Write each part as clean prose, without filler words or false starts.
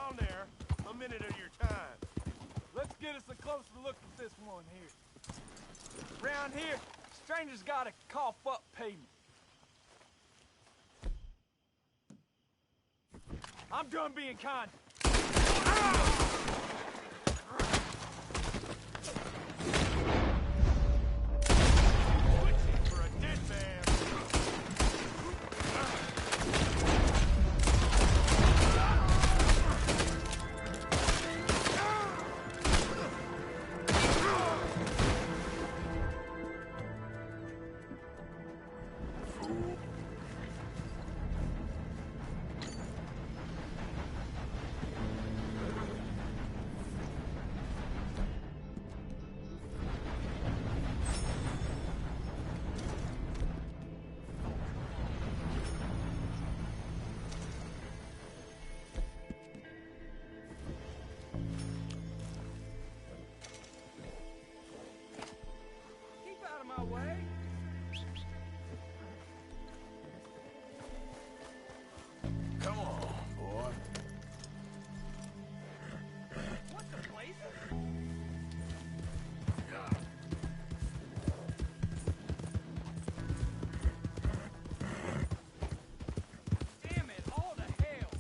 on there a minute of your time. Let's get us a closer look at this one here. Around here, strangers gotta cough up payment. I'm done being kind. Switching for a dead man. Come on, boy. What the place? Damn it, all the hell.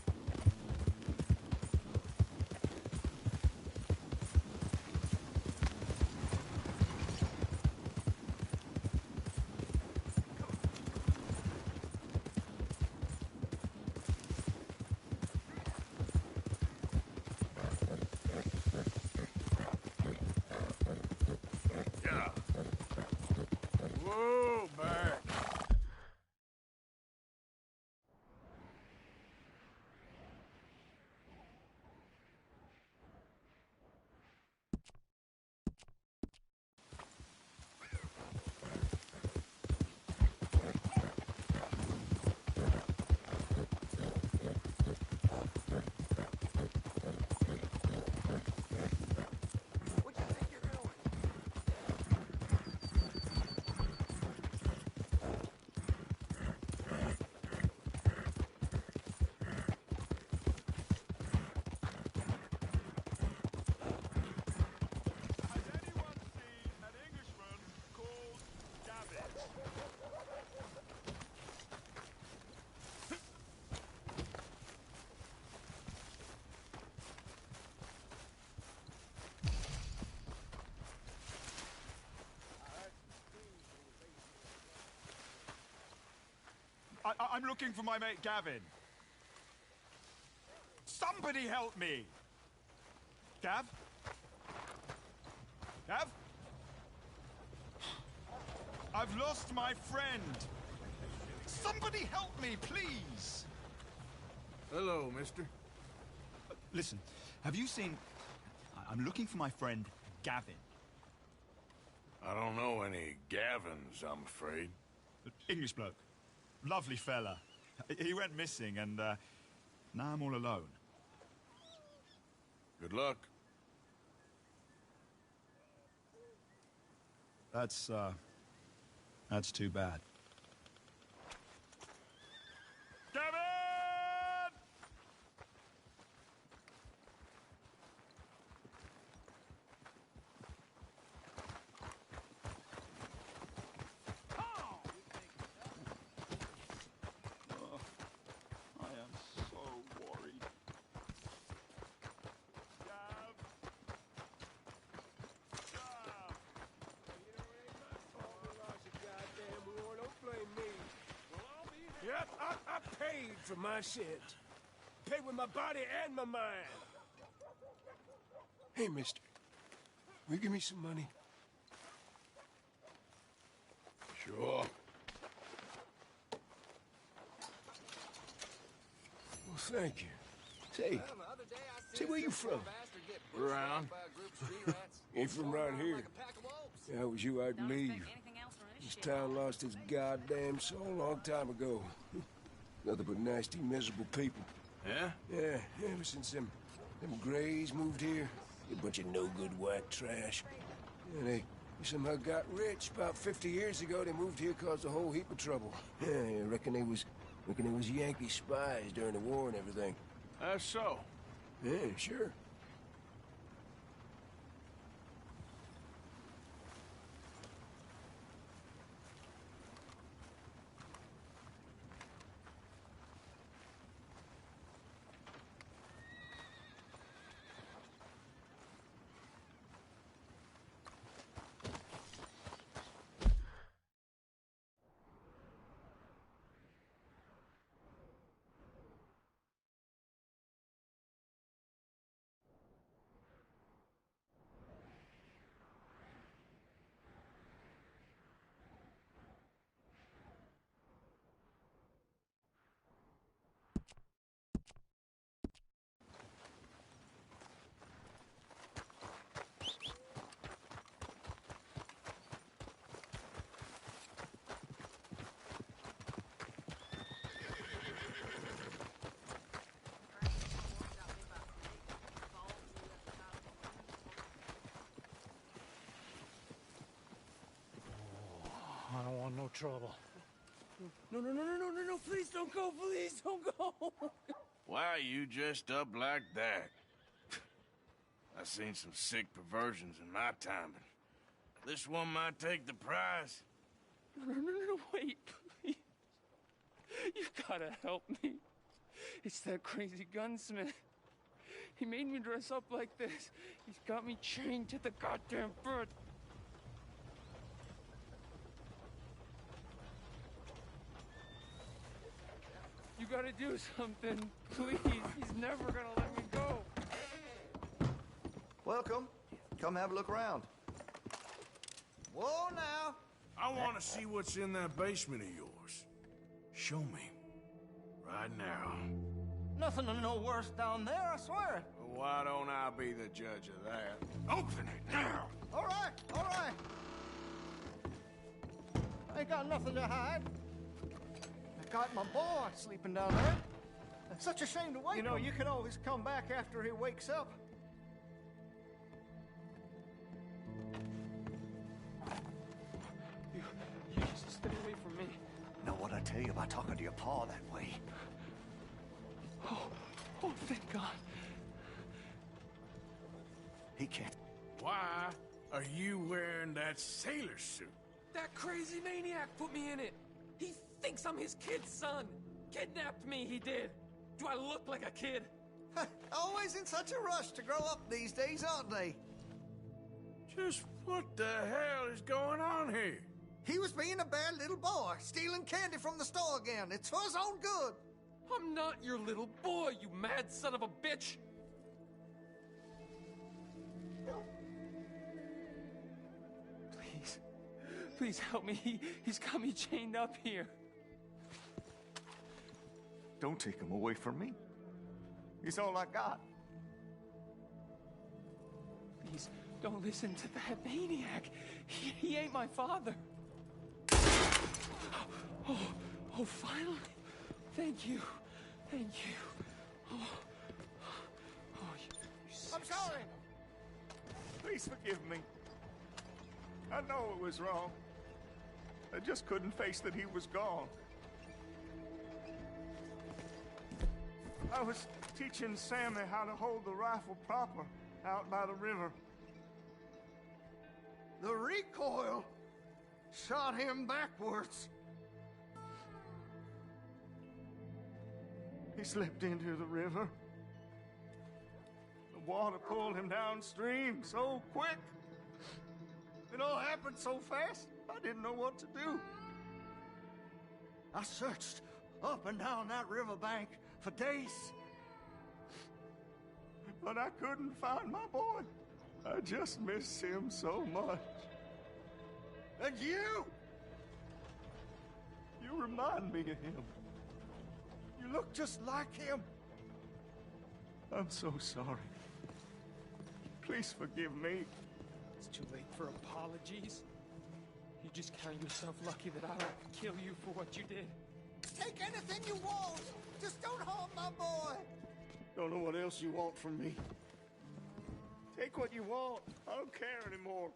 Whoa, back. What you think you're doing? Has anyone seen an Englishman called Gavin? I'm looking for my mate Gavin. Somebody help me! Gav? Gav? I've lost my friend. Somebody help me, please! Hello, mister. Listen, have you seen... I'm looking for my friend Gavin. I don't know any Gavins, I'm afraid. English bloke. Lovely fella. He went missing and now I'm all alone. Good luck. That's too bad. Gavin! I am so worried. Gav! Gav! Yep, I paid for my shit. Paid with my body and my mind. Hey, mister. Will you give me some money? Sure. Well, thank you. Say, where you from? Around. Ain't from around here. Yeah, it was you I'd leave. This town lost its goddamn soul a long time ago. Nothing but nasty, miserable people. Yeah? Yeah, ever since them Greys moved here, a bunch of no-good white trash. Yeah, they somehow got rich. About 50 years ago, they moved here, caused a whole heap of trouble. Yeah, I reckon they was Yankee spies during the war and everything. That's so. Yeah, sure. I don't want no trouble. No, please don't go, please don't go. Why are you dressed up like that? I've seen some sick perversions in my time, but this one might take the prize. No, wait, please. You gotta help me. It's that crazy gunsmith. He made me dress up like this. He's got me chained to the goddamn bed. You gotta do something, please. He's never gonna let me go. Welcome. Come have a look around. Whoa, now. I want to see what's in that basement of yours. Show me. Right now. Nothing no worse down there, I swear. Well, why don't I be the judge of that? Open it now! All right. I ain't got nothing to hide. I got my boy sleeping down there. It's such a shame to wake him. You know, you can always come back after he wakes up. You just stay away from me. Know what I tell you about talking to your pa that way? Oh, thank God. He can't. Why are you wearing that sailor suit? That crazy maniac put me in it. He thinks I'm his kid's son. Kidnapped me, he did. Do I look like a kid? Always in such a rush to grow up these days, aren't they? Just what the hell is going on here? He was being a bad little boy, stealing candy from the store again. It's for his own good. I'm not your little boy, you mad son of a bitch. Please help me. He's got me chained up here. Don't take him away from me. He's all I got. Please, don't listen to that maniac. He ain't my father. Oh, finally. Thank you. You I'm sorry. Please forgive me. I know it was wrong. I just couldn't face that he was gone. I was teaching Sammy how to hold the rifle proper out by the river. The recoil shot him backwards. He slipped into the river. The water pulled him downstream so quick. It all happened so fast, I didn't know what to do. I searched up and down that riverbank for days. But I couldn't find my boy. I just miss him so much. And you remind me of him. You look just like him. I'm so sorry. Please forgive me. It's too late for apologies. You just count yourself lucky that I don't kill you for what you did. Take anything you want. Just don't harm my boy. Don't know what else you want from me. Take what you want. I don't care anymore.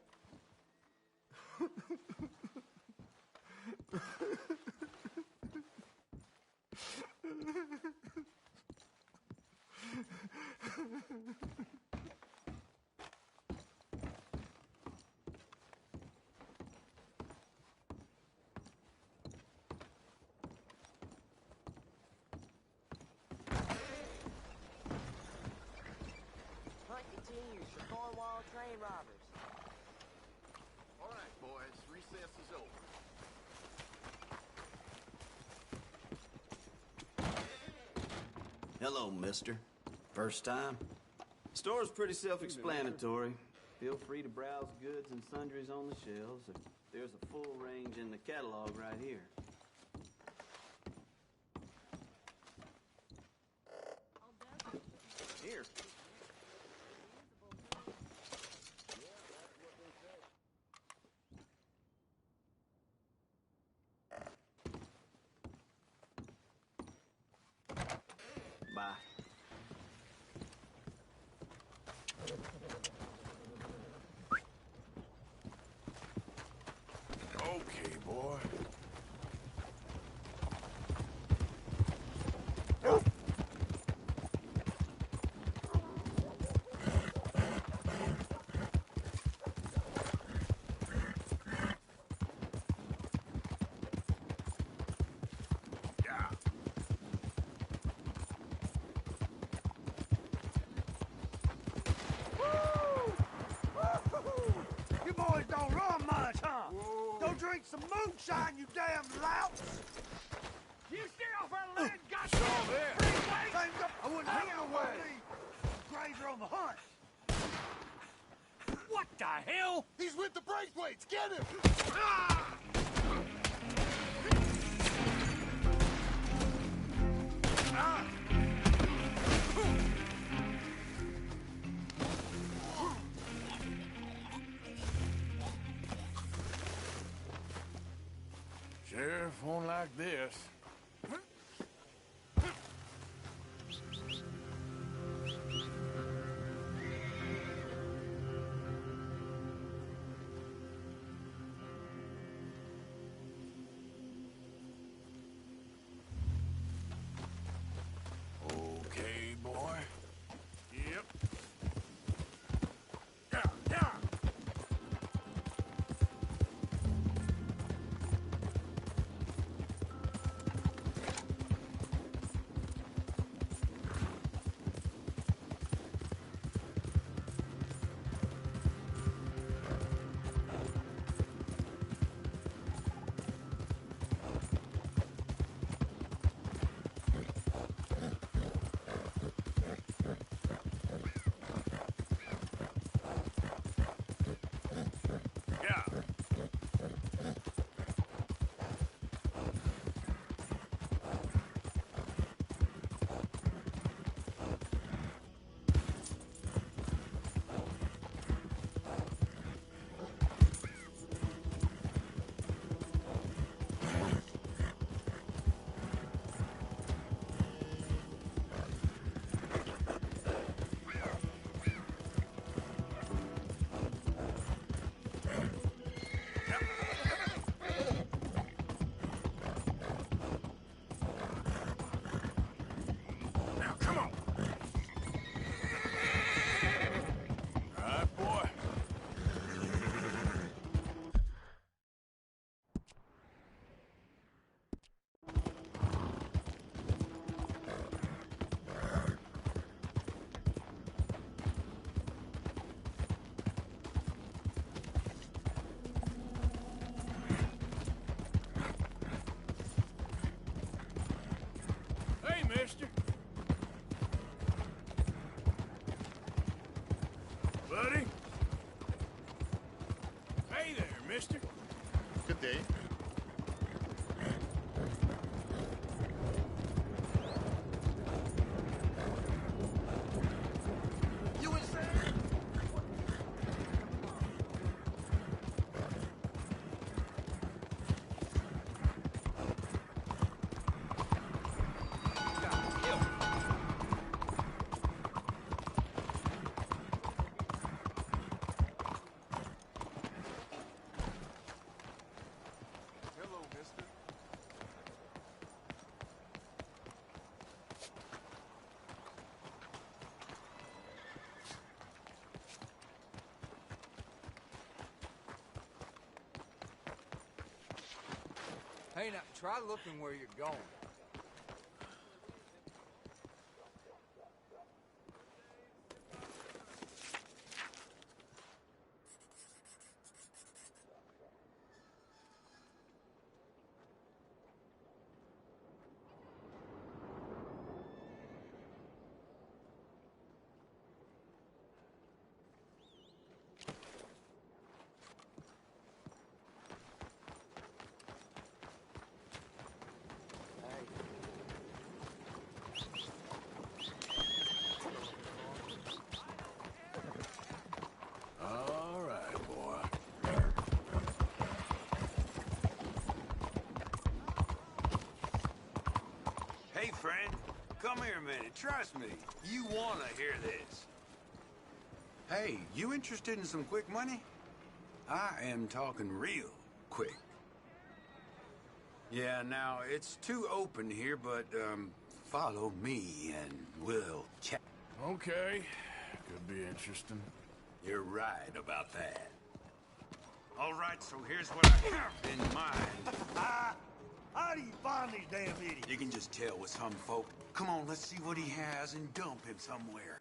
train robbers. All right, boys. Recess is over. Hello, mister. First time? Store's pretty self-explanatory. Feel free to browse goods and sundries on the shelves. There's a full range in the catalog right here. Here. Bye. Okay, boy. You boys don't run much, huh? Go drink some moonshine, you damn louts! You stay off our land, goddamn freeway! I wouldn't have no way. Grazer on the hunt. What the hell? He's with the Braithwaites. Get him! Sheriff won't like this. Okay, boy. Yep. Yeah, yeah. Yeah. Now, come on. All right, boy. Hey, mister. Buddy? Hey there, mister. Good day. You insane? Hello, mister. Hey, now, try looking where you're going. come here a minute. Trust me, you want to hear this. Hey, you interested in some quick money? I am talking real quick. Yeah, now, it's too open here, but, follow me and we'll chat. Okay. Could be interesting. You're right about that. All right, so here's what I have in mind. How do you find these damn idiots? You can just tell with some folk. Come on, let's see what he has and dump him somewhere.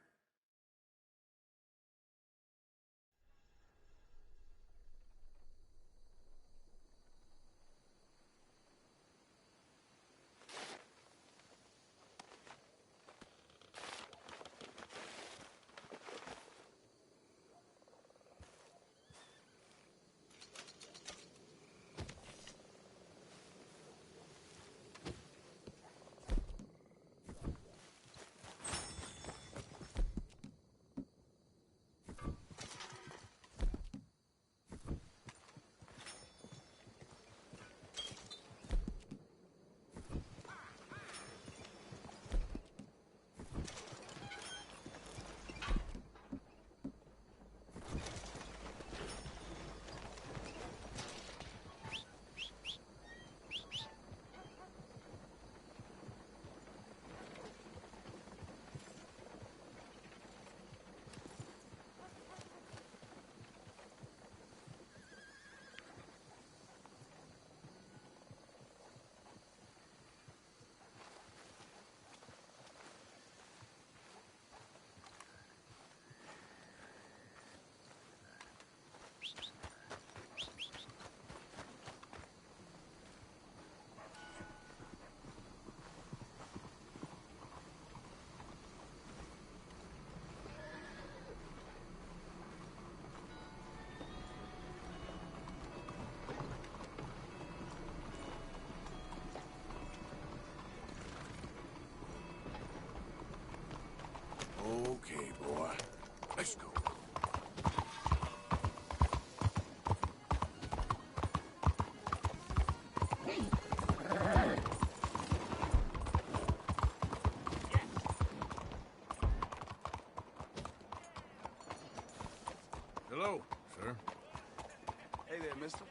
Okay, boy. Let's go. Hello, sir. Hey there, mister.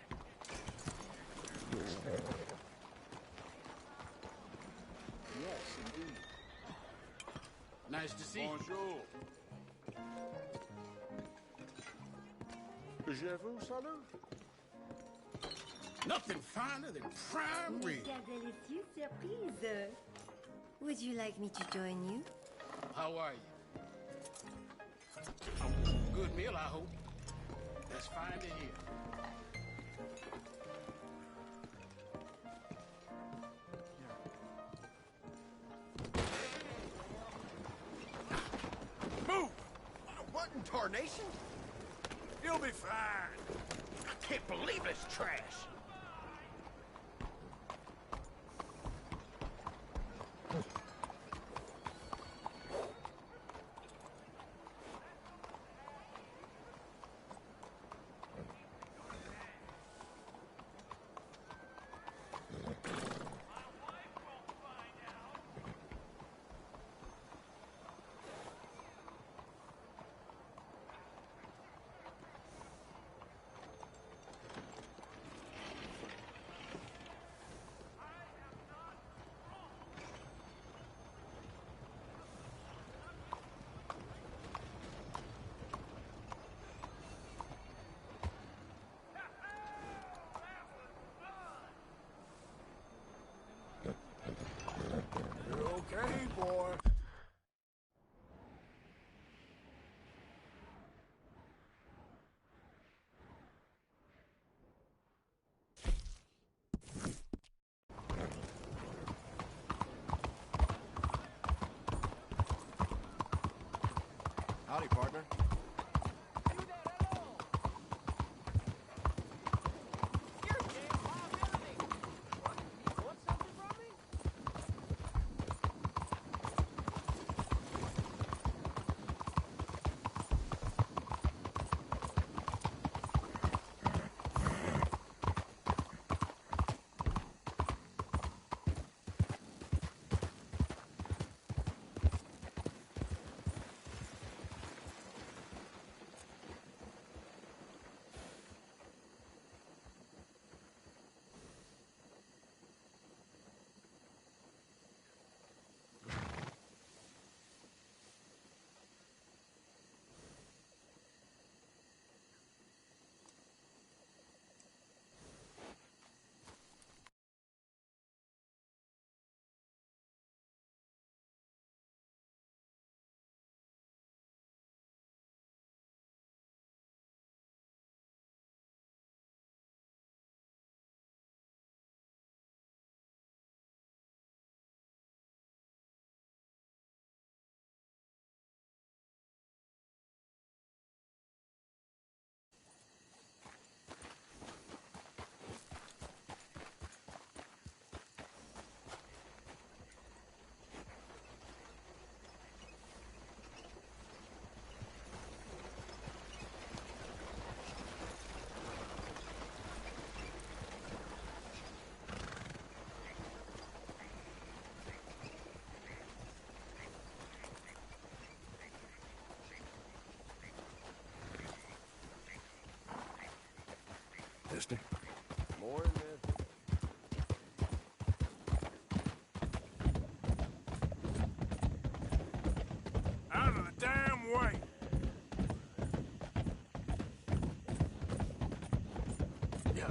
Yes, indeed. Nice to see you. Bonjour. Je vous salue. Nothing finer than prime rib. Quelle délicieuse surprise. Would you like me to join you? How are you? Good meal, I hope. That's fine to hear. Move! What in tarnation? You'll be fine. I can't believe it's trash. Okay, boy. Howdy, partner. mister. More in there. Out of the damn way! Yeah.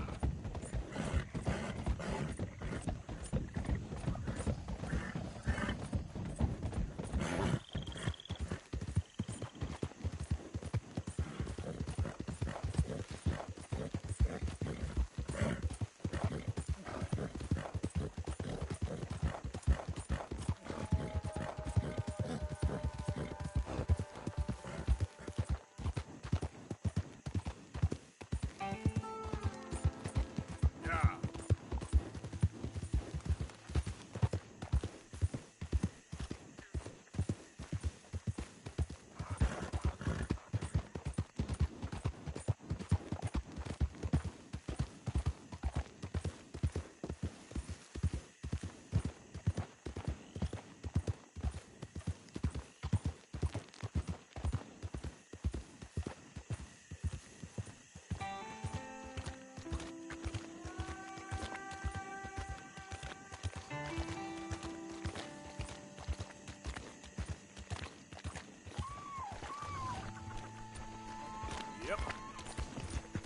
Yep.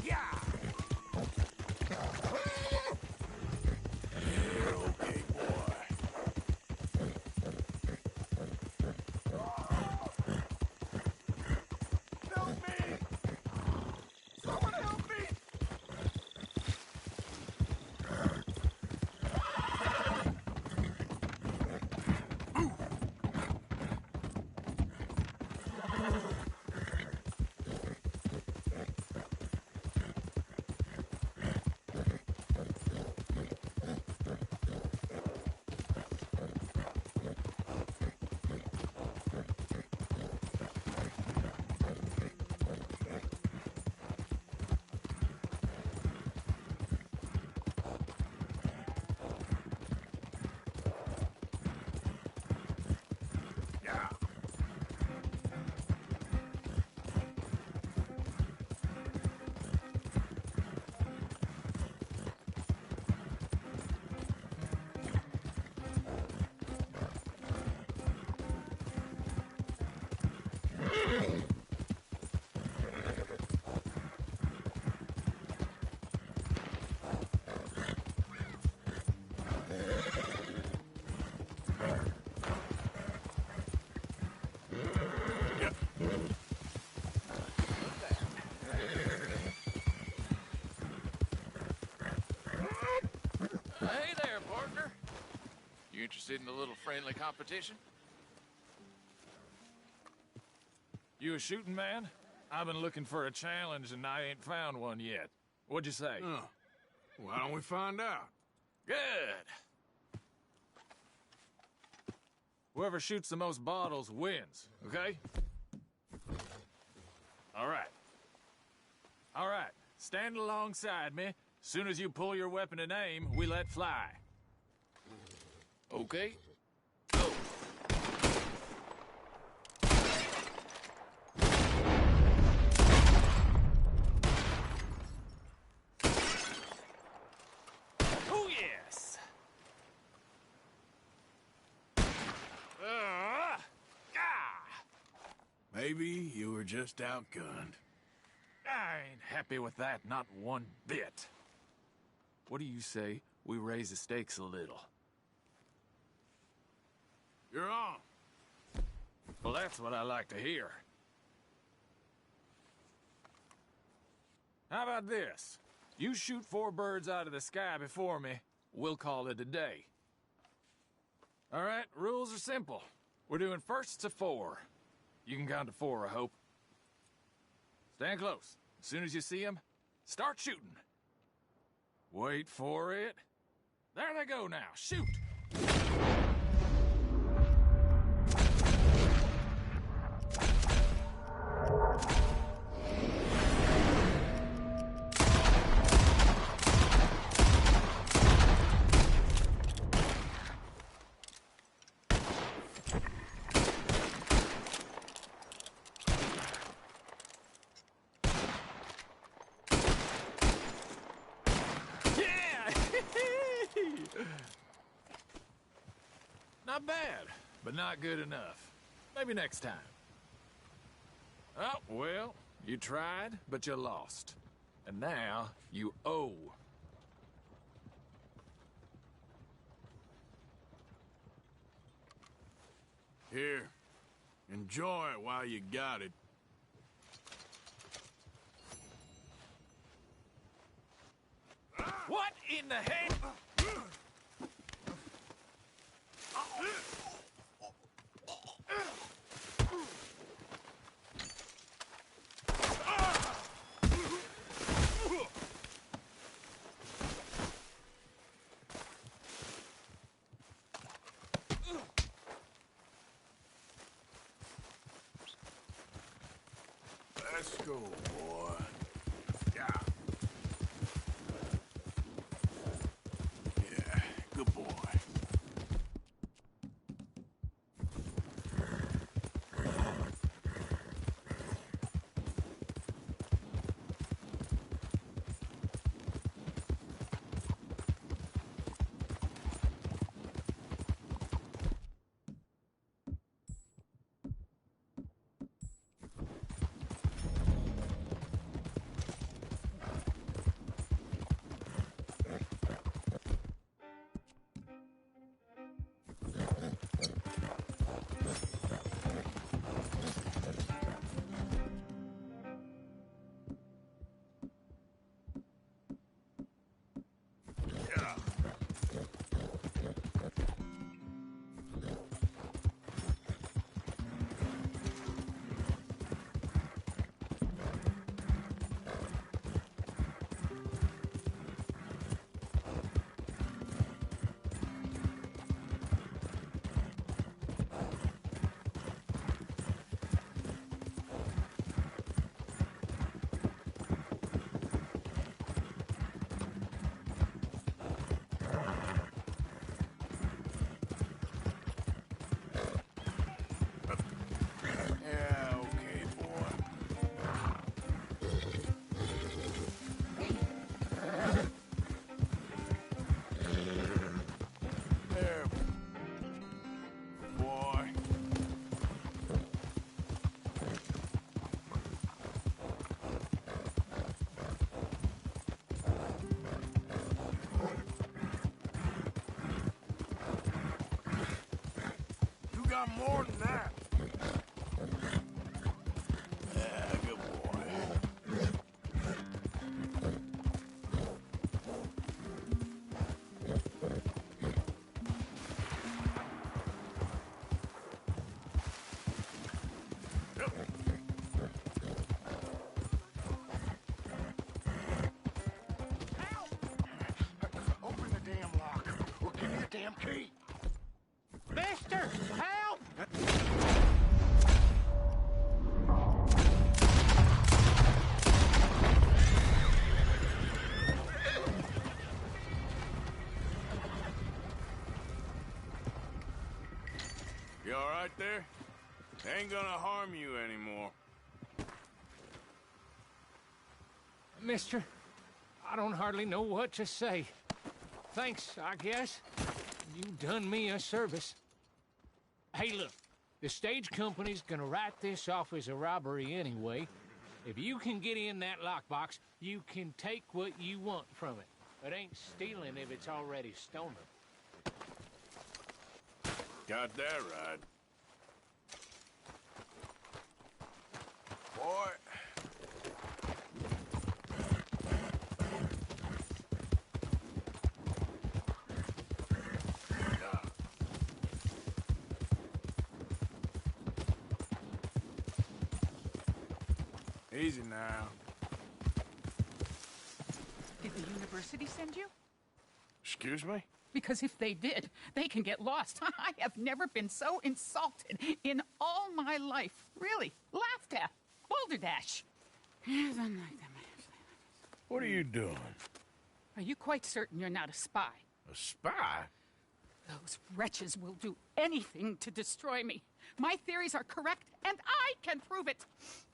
Yeah. You're okay, boy. Help me! Someone help me! Hey there, partner. You interested in a little friendly competition? You a shooting man? I've been looking for a challenge and I ain't found one yet. What'd you say? Why don't we find out? Good. Whoever shoots the most bottles wins, okay? All right. All right, stand alongside me. Soon as you pull your weapon and aim, we let fly. Okay? Go! Oh, yes! Maybe you were just outgunned. I ain't happy with that, not one bit. What do you say we raise the stakes a little? You're on. Well, that's what I like to hear. How about this? You shoot 4 birds out of the sky before me, we'll call it a day. All right, rules are simple. We're doing firsts to 4. You can count to 4, I hope. Stand close. As soon as you see them, start shooting. Wait for it. There they go now. Shoot! Not bad, but not good enough. Maybe next time. Oh, well, you tried, but you lost. And now you owe. Here, enjoy it while you got it. What in the heck? Let's go, boy. Yeah. Yeah, good boy. Got more than that. Yeah, good boy. Help! Open the damn lock, or give me the damn key. Mister, help! You all right there? They ain't gonna harm you anymore. Mister, I don't hardly know what to say. Thanks, I guess. You done me a service. Hey, look, the stage company's gonna write this off as a robbery anyway. If you can get in that lockbox, you can take what you want from it. It ain't stealing if it's already stolen. Got that right. Boy. Easy now. Did the university send you? Excuse me? Because if they did, they can get lost. I have never been so insulted in all my life. Really. Laughed at. Balderdash. What are you doing? Are you quite certain you're not a spy? A spy? Those wretches will do anything to destroy me. My theories are correct, and I can prove it.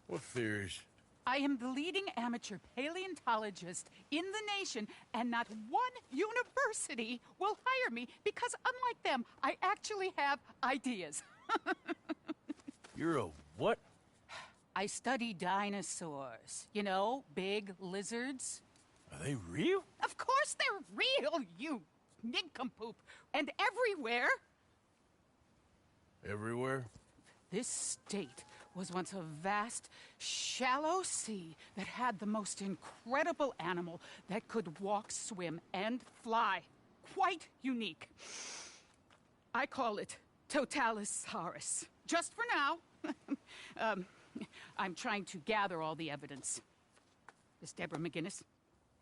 What theories? I am the leading amateur paleontologist in the nation, and not one university will hire me because, unlike them, I actually have ideas. You're a what? I study dinosaurs. You know, big lizards. Are they real? Of course they're real, you nincompoop. And everywhere. Everywhere? This state was once a vast, shallow sea that had the most incredible animal that could walk, swim, and fly. Quite unique. I call it Totalisaurus. Just for now. I'm trying to gather all the evidence. Miss Deborah McGinnis.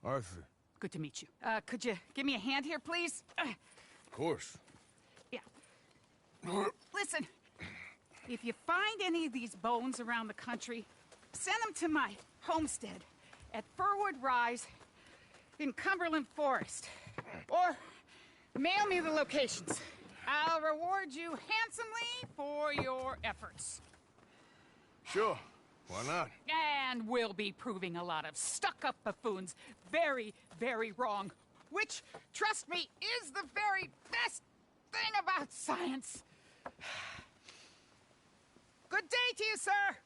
Arthur. Good to meet you. Could you give me a hand here, please? Of course. Yeah. Listen, if you find any of these bones around the country, send them to my homestead at Furwood Rise in Cumberland Forest. Or mail me the locations. I'll reward you handsomely for your efforts. Sure. Why not? And we'll be proving a lot of stuck-up buffoons very, very wrong. Which, trust me, is the very best thing about science. Good day to you, sir.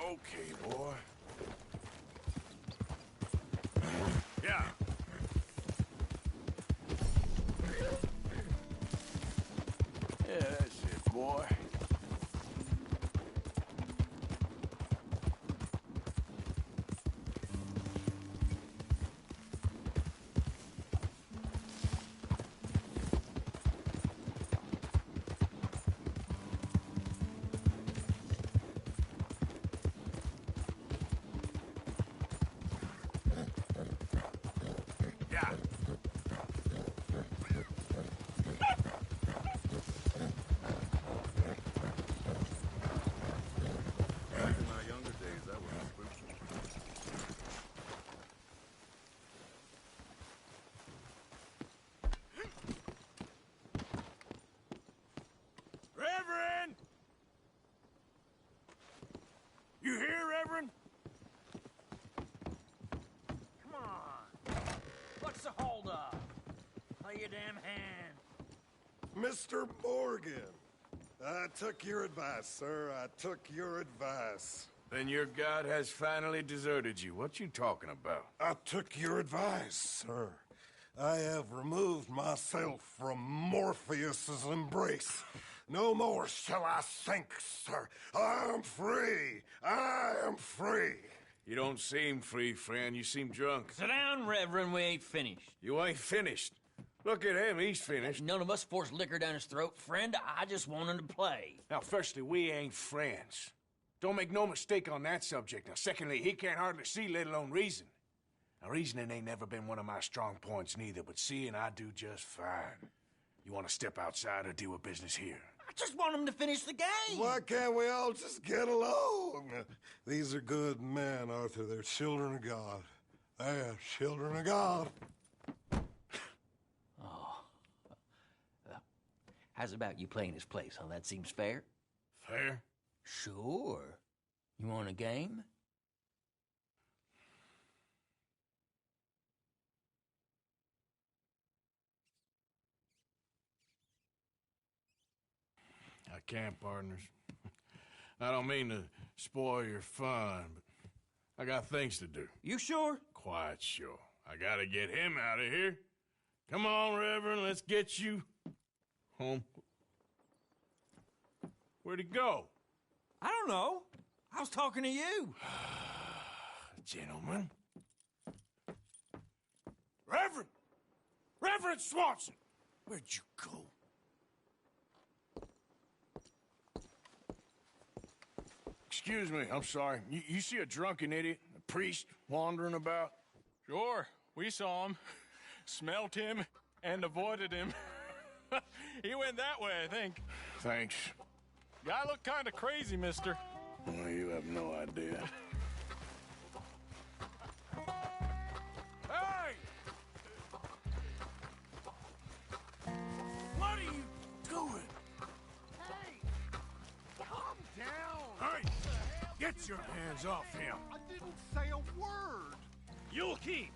Okay, boy. Yeah. Yeah, that's it, boy. Reverend! You here, Reverend? Come on. What's the holdup? Play your damn hand. Mr. Morgan, I took your advice, sir. I took your advice. Then your god has finally deserted you. What you talking about? I took your advice, sir. I have removed myself from Morpheus's embrace. No more shall I sink, sir. I am free. I am free. You don't seem free, friend. You seem drunk. Sit down, Reverend. We ain't finished. You ain't finished. Look at him. He's finished. None of us forced liquor down his throat. Friend, I just want him to play. Now, firstly, we ain't friends. Don't make no mistake on that subject. Now, secondly, he can't hardly see, let alone reason. Now, reasoning ain't never been one of my strong points neither, but seeing I do just fine. You want to step outside or deal with business here? I just want him to finish the game. Why can't we all just get along? These are good men, Arthur. They're children of God. They're children of God. Oh. How's about you playing his place, huh? That seems fair? Fair? Sure. You want a game? I can't, partners. I don't mean to spoil your fun, but I got things to do. You sure? Quite sure. I gotta get him out of here. Come on, Reverend, let's get you home. Where'd he go? I don't know. I was talking to you. Gentlemen. Reverend! Reverend Swanson! Where'd you go? Excuse me, I'm sorry. You see a drunken idiot, a priest, wandering about? Sure, we saw him, smelt him, and avoided him. He went that way, I think. Thanks. Guy looked kind of crazy, mister. Well, you have no idea. Hey! What are you Get your hands off him. I didn't say a word. You'll keep.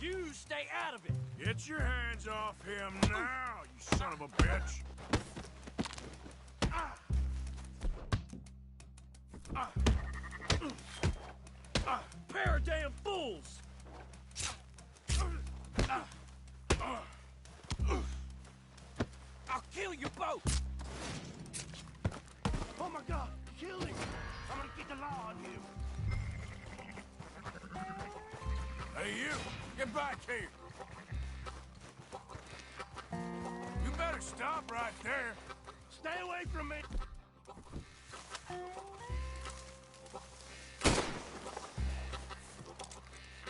You stay out of it. Get your hands off him now, you son of a bitch. Pair of damn fools. I'll kill you both. Oh my God, kill him! I'm gonna get the law on him. Hey, you, get back here. You better stop right there. Stay away from me.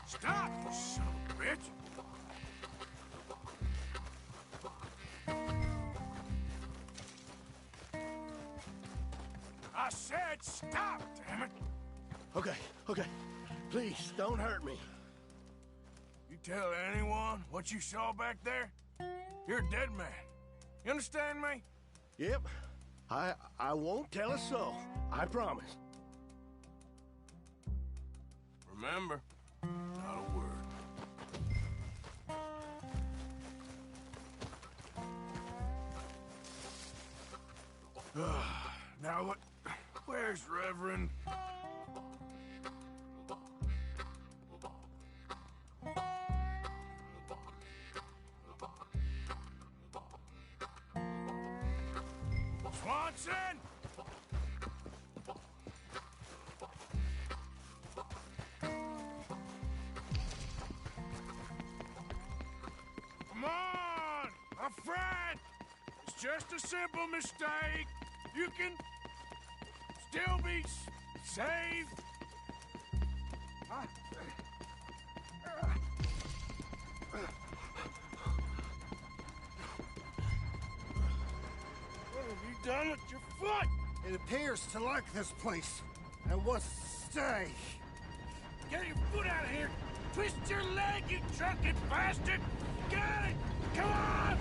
Stop, you son of a bitch. I said stop, damn it. Okay, okay. Please, don't hurt me. You tell anyone what you saw back there, you're a dead man. You understand me? Yep. I won't tell a soul. I promise. Remember, not a word. Now what? Where's Reverend? Swanson! Come on, my friend! It's just a simple mistake. You can still be saved. What have you done with your foot? It appears to like this place and wants to stay. Get your foot out of here! Twist your leg, you drunken bastard! Get it! Come on!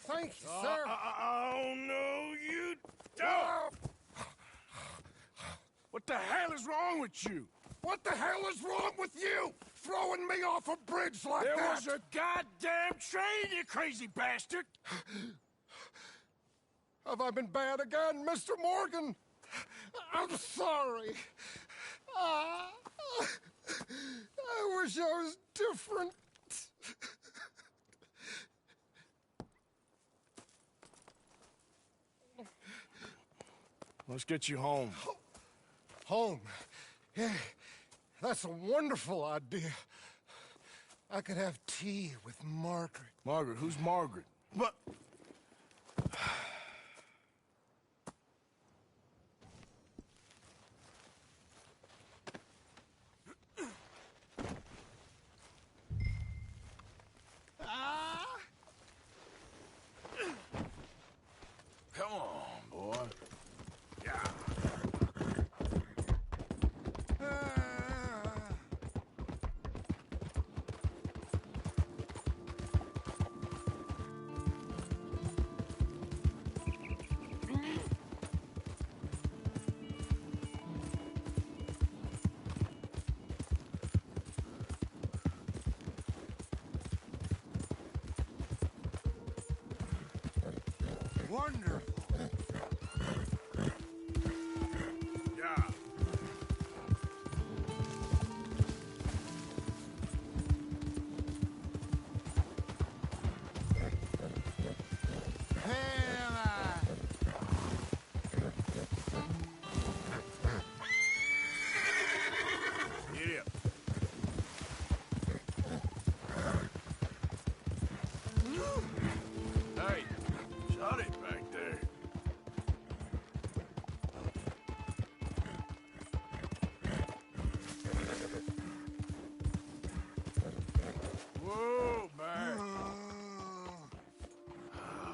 Thank you, sir. Oh, no, you don't! What the hell is wrong with you? What the hell is wrong with you? Throwing me off a bridge like There that? was a goddamn train, you crazy bastard! Have I been bad again, Mr. Morgan? I'm sorry. I wish I was different. Let's get you home. Home? Yeah, that's a wonderful idea. I could have tea with Margaret. Margaret? Who's Margaret? But... Come on, boy. Yeah. Wonderful. Yeah. Get up. Hey, shut it back there. Whoa, man.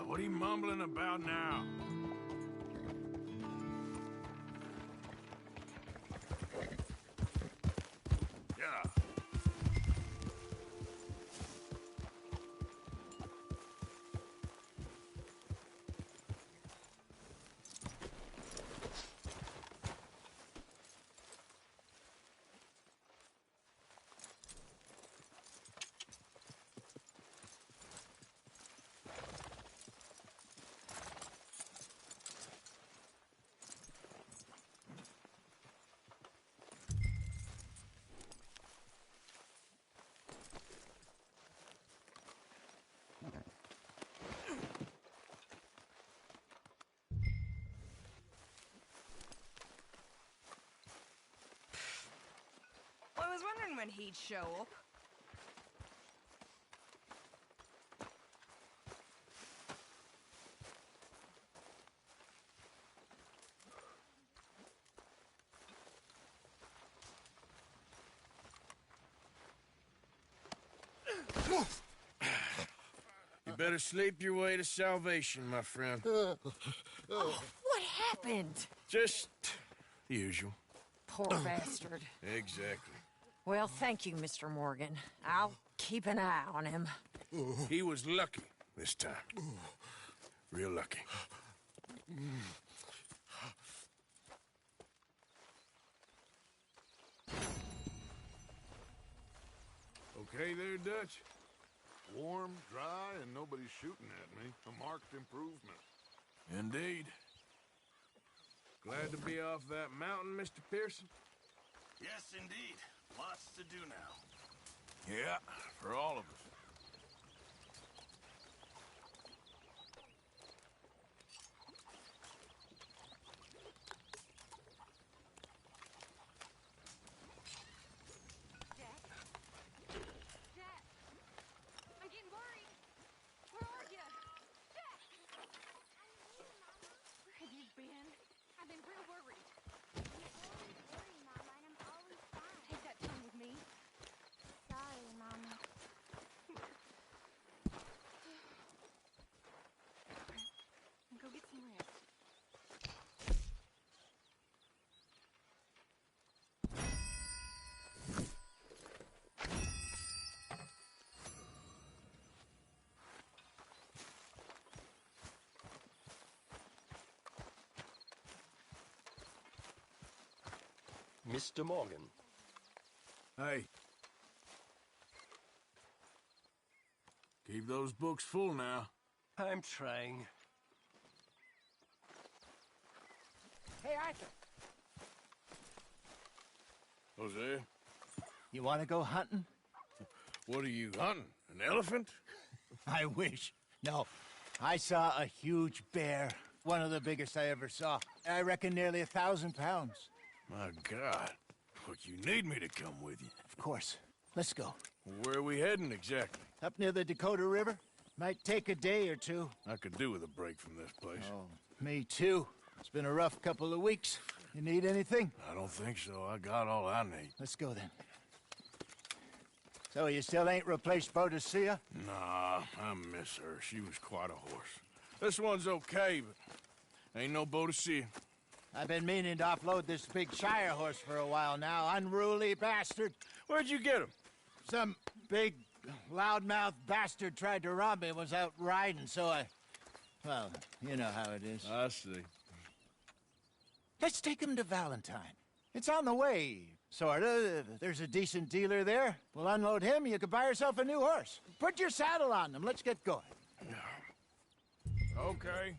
What are you mumbling about now? Yeah. knowing he'd show up. You better sleep your way to salvation, my friend. Oh, what happened? Just the usual. Poor bastard. Exactly. Well, thank you, Mr. Morgan. I'll keep an eye on him. He was lucky this time. Real lucky. Okay there, Dutch? Warm, dry, and nobody's shooting at me. A marked improvement. Indeed. Glad to be off that mountain, Mr. Pearson? Yes, indeed. Lots to do now. Yeah, for all of us. I'm getting worried. Where are you? Jack! Where have you been? I've been real worried. Take that time with me. Sorry, Mama. Go get some rest. Mr. Morgan. Hey. Keep those books full now. I'm trying. Hey, Arthur. Jose? You want to go hunting? What are you hunting? An elephant? I wish. No. I saw a huge bear. One of the biggest I ever saw. I reckon nearly 1,000 pounds. My God. Look, you need me to come with you. Of course. Let's go. Where are we heading exactly? Up near the Dakota River. Might take a day or two. I could do with a break from this place. Oh, me too. It's been a rough couple of weeks. You need anything? I don't think so. I got all I need. Let's go then. So you still ain't replaced Boadicea? Nah, I miss her. She was quite a horse. This one's okay, but ain't no Boadicea. I've been meaning to offload this big Shire horse for a while now. Unruly bastard. Where'd you get him? Some big, loudmouth bastard tried to rob me and was out riding, so I... Well, you know how it is. I see. Let's take him to Valentine. It's on the way, sorta. There's a decent dealer there. We'll unload him, you can buy yourself a new horse. Put your saddle on them, let's get going. Okay.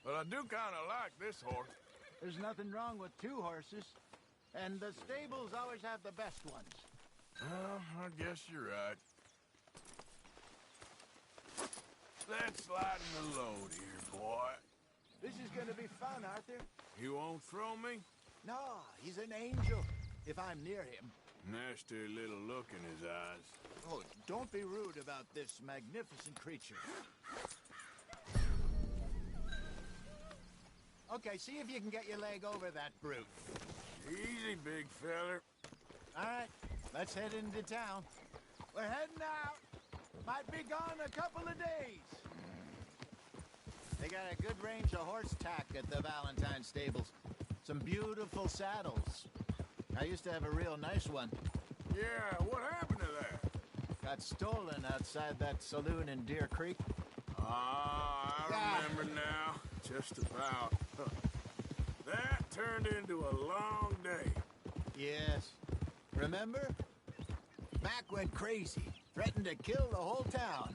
But I do kinda like this horse. There's nothing wrong with two horses. And the stables always have the best ones. Well, I guess you're right. Let's lighten the load here, boy. This is gonna be fun, Arthur. You won't throw me? No, he's an angel, if I'm near him. Nasty little look in his eyes. Oh, don't be rude about this magnificent creature. Okay, see if you can get your leg over that brute. Easy, big feller. All right, let's head into town. We're heading out. Might be gone a couple of days. They got a good range of horse tack at the Valentine stables. Some beautiful saddles. I used to have a real nice one. Yeah, what happened to that? Got stolen outside that saloon in Deer Creek. Ah, I remember now. Just about. That turned into a long day. Yes. Remember? Mac went crazy. Threatened to kill the whole town.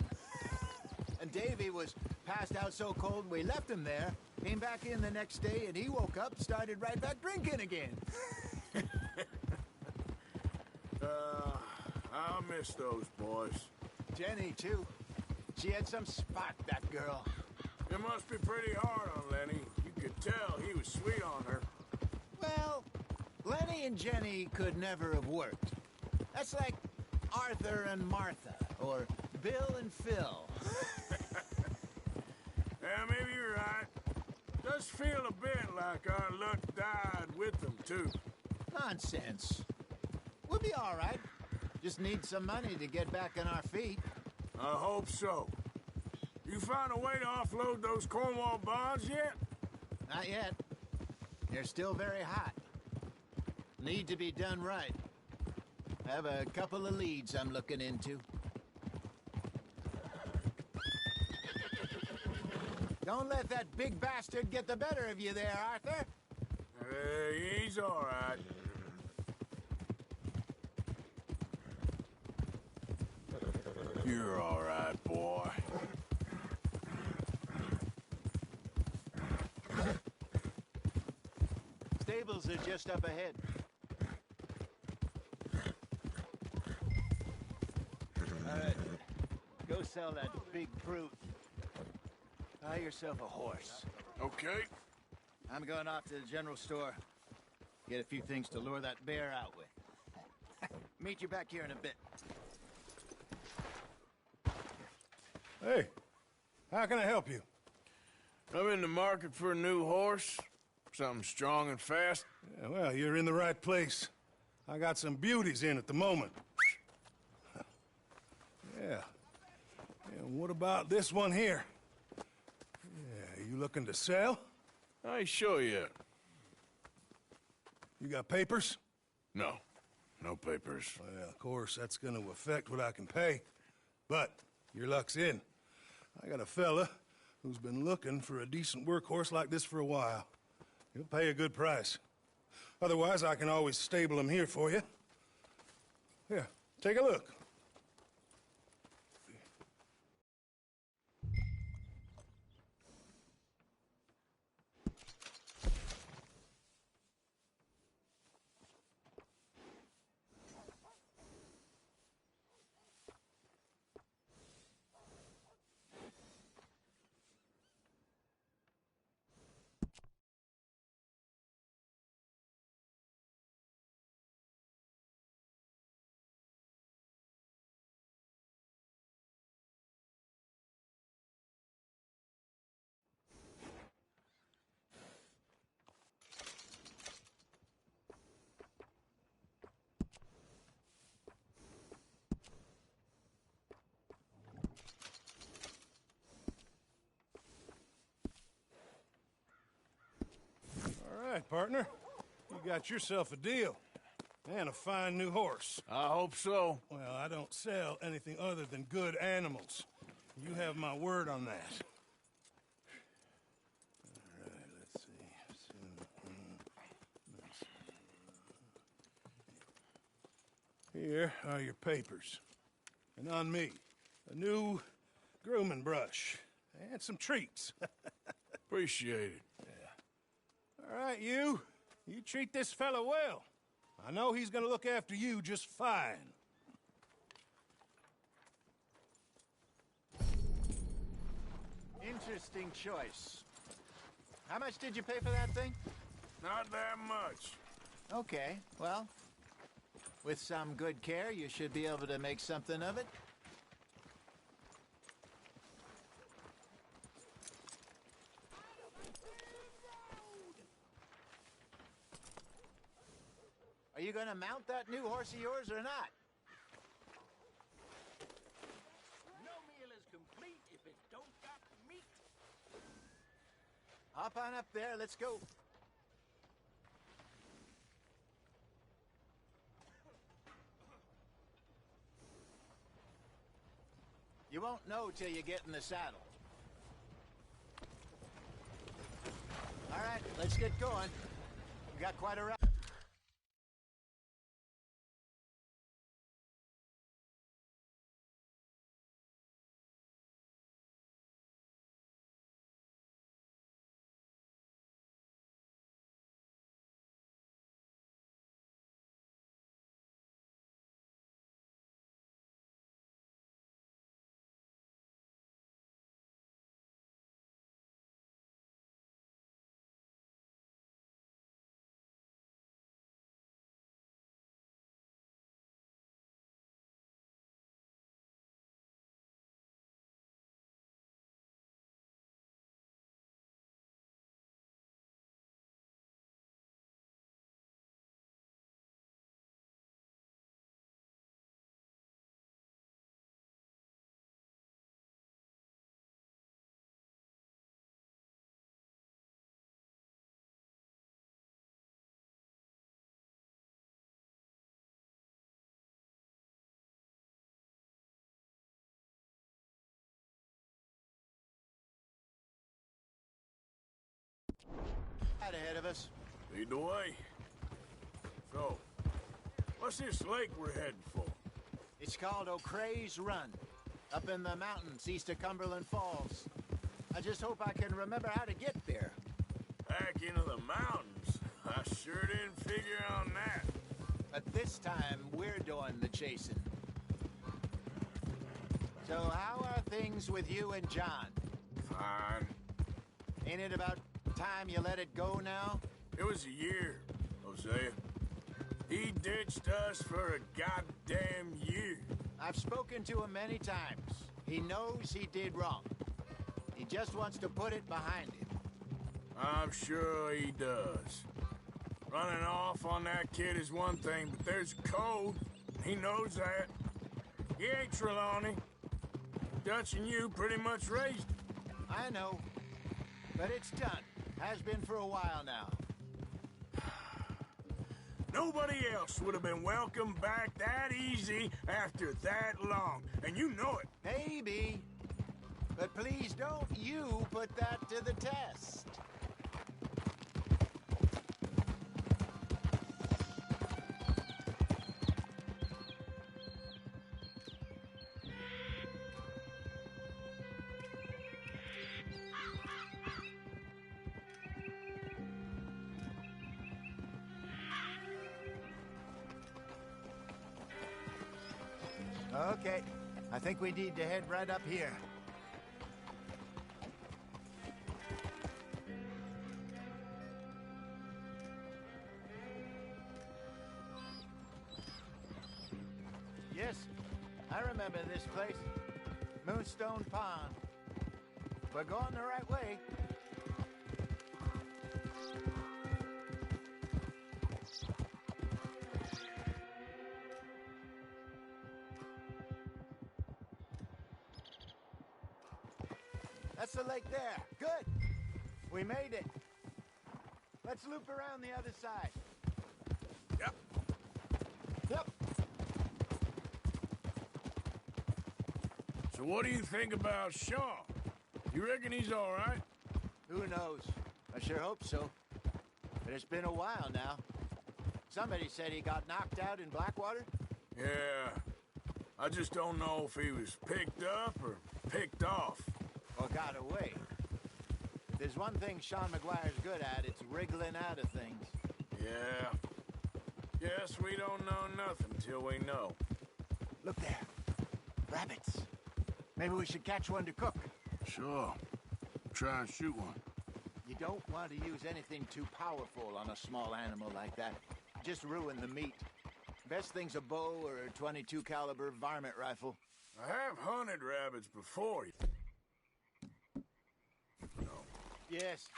And Davy was passed out so cold we left him there. Came back in the next day and he woke up, started right back drinking again. I'll miss those boys. Jenny, too. She had some spot, that girl. It must be pretty hard on Lenny. You could tell he was sweet on her. Well, Lenny and Jenny could never have worked. That's like Arthur and Martha, or Bill and Phil. Yeah, maybe you're right. Does feel a bit like our luck died with them, too. Nonsense. We'll be all right. Just need some money to get back on our feet. I hope so. You found a way to offload those Cornwall bonds yet? Not yet. They're still very hot. Need to be done right. I have a couple of leads I'm looking into. Don't let that big bastard get the better of you there, Arthur. He's all right. You're all right, boy. Stables are just up ahead. All right, go sell that big brute. Buy yourself a horse. Okay. I'm going off to the general store. Get a few things to lure that bear out with. Meet you back here in a bit. Hey, how can I help you? I'm in the market for a new horse. Something strong and fast. Yeah, well, you're in the right place. I got some beauties in at the moment. Yeah. And what about this one here? Yeah, you looking to sell? I ain't sure yet. You got papers? No. No papers. Well, of course, that's gonna affect what I can pay. But your luck's in. I got a fella who's been looking for a decent workhorse like this for a while. He'll pay a good price. Otherwise, I can always stable him here for you. Here, take a look. All right, partner. You got yourself a deal. And a fine new horse. I hope so. Well, I don't sell anything other than good animals. You have my word on that. All right, let's see. Here are your papers. And on me, a new grooming brush. And some treats. Appreciate it. All right, you treat this fella well. I know he's gonna look after you just fine. Interesting choice. How much did you pay for that thing? Not that much. Okay, well, with some good care, you should be able to make something of it. Are you going to mount that new horse of yours or not? No meal is complete if it don't got meat. Hop on up there, let's go. You won't know till you get in the saddle. All right, let's get going. We got quite a ride. Right ahead of us. Lead the way. So, what's this lake we're heading for? It's called O'Creagh's Run, up in the mountains east of Cumberland Falls. I just hope I can remember how to get there. Back into the mountains? I sure didn't figure on that. But this time, we're doing the chasing. So how are things with you and John? Fine. Ain't it about time you let it go now? It was a year, Hosea. He ditched us for a goddamn year. I've spoken to him many times. He knows he did wrong. He just wants to put it behind him. I'm sure he does. Running off on that kid is one thing, but there's code. He knows that. He ain't Trelawney. Dutch and you pretty much raised him. I know. But it's done. Has been for a while now. Nobody else would have been welcomed back that easy after that long. And you know it. Maybe. But please don't you put that to the test. Okay, I think we need to head right up here. Yes, I remember this place. Moonstone Pond. We're going the right way. That's the lake there. Good. We made it. Let's loop around the other side. Yep. Yep. So what do you think about Shaw? You reckon he's all right? Who knows? I sure hope so. But it's been a while now. Somebody said he got knocked out in Blackwater? Yeah. I just don't know if he was picked up or picked off. Or got away. If there's one thing Sean McGuire's good at, it's wriggling out of things. Yeah. Guess we don't know nothing till we know. Look there. Rabbits. Maybe we should catch one to cook. Sure. Try and shoot one. You don't want to use anything too powerful on a small animal like that. Just ruin the meat. Best thing's a bow or a .22 caliber varmint rifle. I have hunted rabbits before. Yes,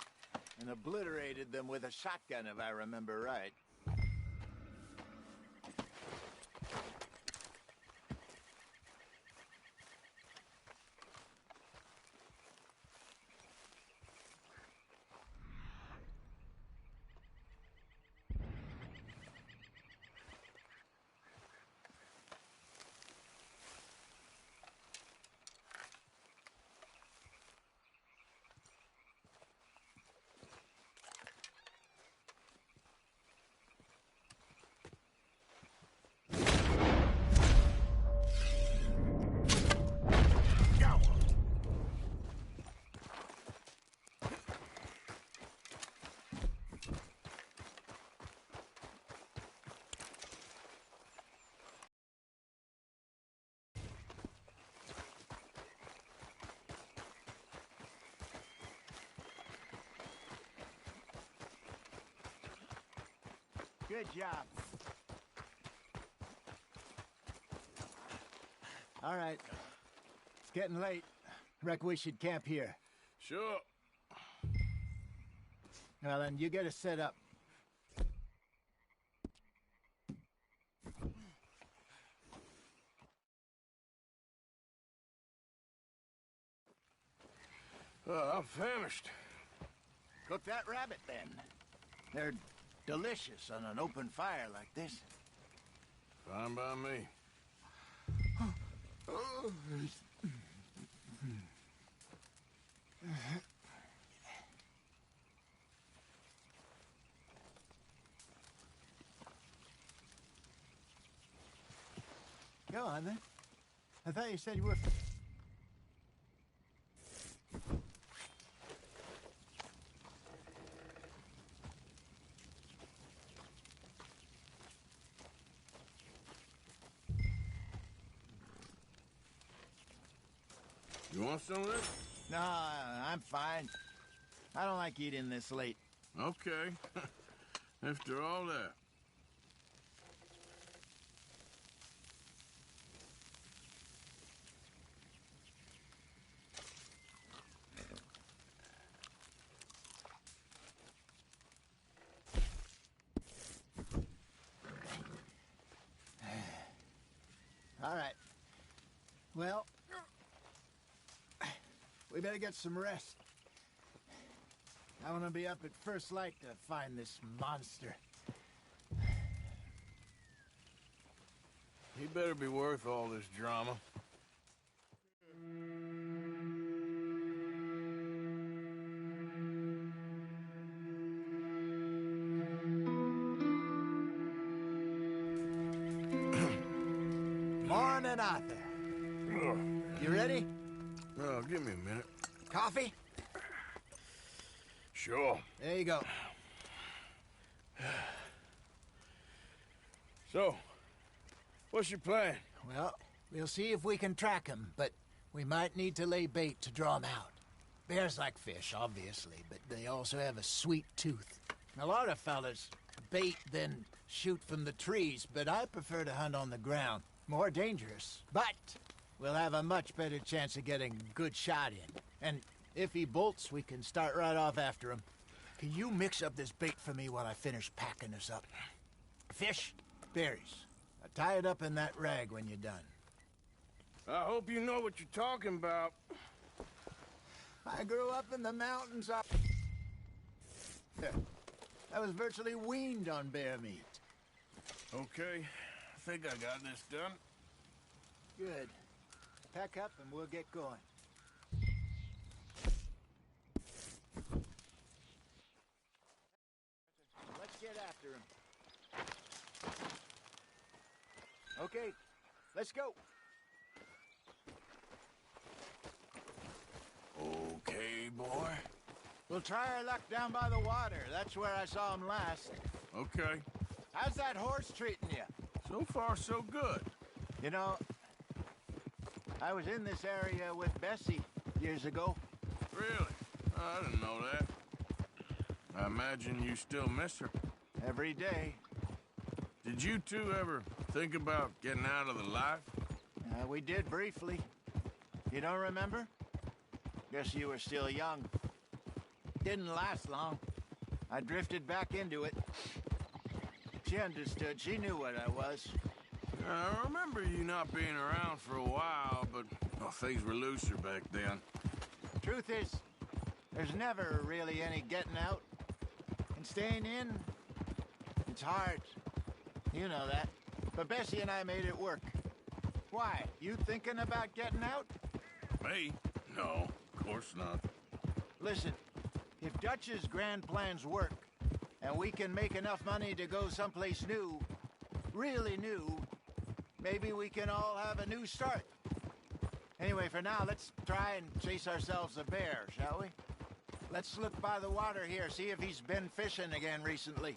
and obliterated them with a shotgun, if I remember right. Good job. All right. It's getting late. Reckon we should camp here. Sure. Well, then you get us set up. I'm famished. Cook that rabbit, then. They're delicious on an open fire like this. Fine by me. I thought you said you were... You want some of this? No, I'm fine. I don't like eating this late. Okay. After all that. All right. Well, we better get some rest. I want to be up at first light to find this monster. He better be worth all this drama. Morning, Arthur. You ready? Oh, give me a minute. Coffee? Sure. There you go. So, what's your plan? Well, we'll see if we can track him, but we might need to lay bait to draw him out. Bears like fish, obviously, but they also have a sweet tooth. A lot of fellas bait, then shoot from the trees, but I prefer to hunt on the ground. More dangerous, but we'll have a much better chance of getting a good shot in. And if he bolts, we can start right off after him. Can you mix up this bait for me while I finish packing this up? Fish, berries. Now tie it up in that rag when you're done. I hope you know what you're talking about. I grew up in the mountains. I was virtually weaned on bear meat. Okay, I think I got this done. Good. Pack up and we'll get going. Let's get after him. Okay, let's go. Okay, boy. We'll try our luck down by the water. That's where I saw him last. Okay. How's that horse treating you? So far, so good. You know, I was in this area with Bessie years ago. Really? I didn't know that. I imagine you still miss her. Every day. Did you two ever think about getting out of the life? We did briefly. You don't remember? Guess you were still young. Didn't last long. I drifted back into it. She understood. She knew what I was. I remember you not being around for a while, but things were looser back then. Truth is, there's never really any getting out. And staying in, it's hard. You know that. But Bessie and I made it work. Why? You thinking about getting out? Me? No, of course not. Listen, if Dutch's grand plans work, and we can make enough money to go someplace new, really new, maybe we can all have a new start. Anyway, for now, let's try and chase ourselves a bear, shall we? Let's look by the water here, see if he's been fishing again recently.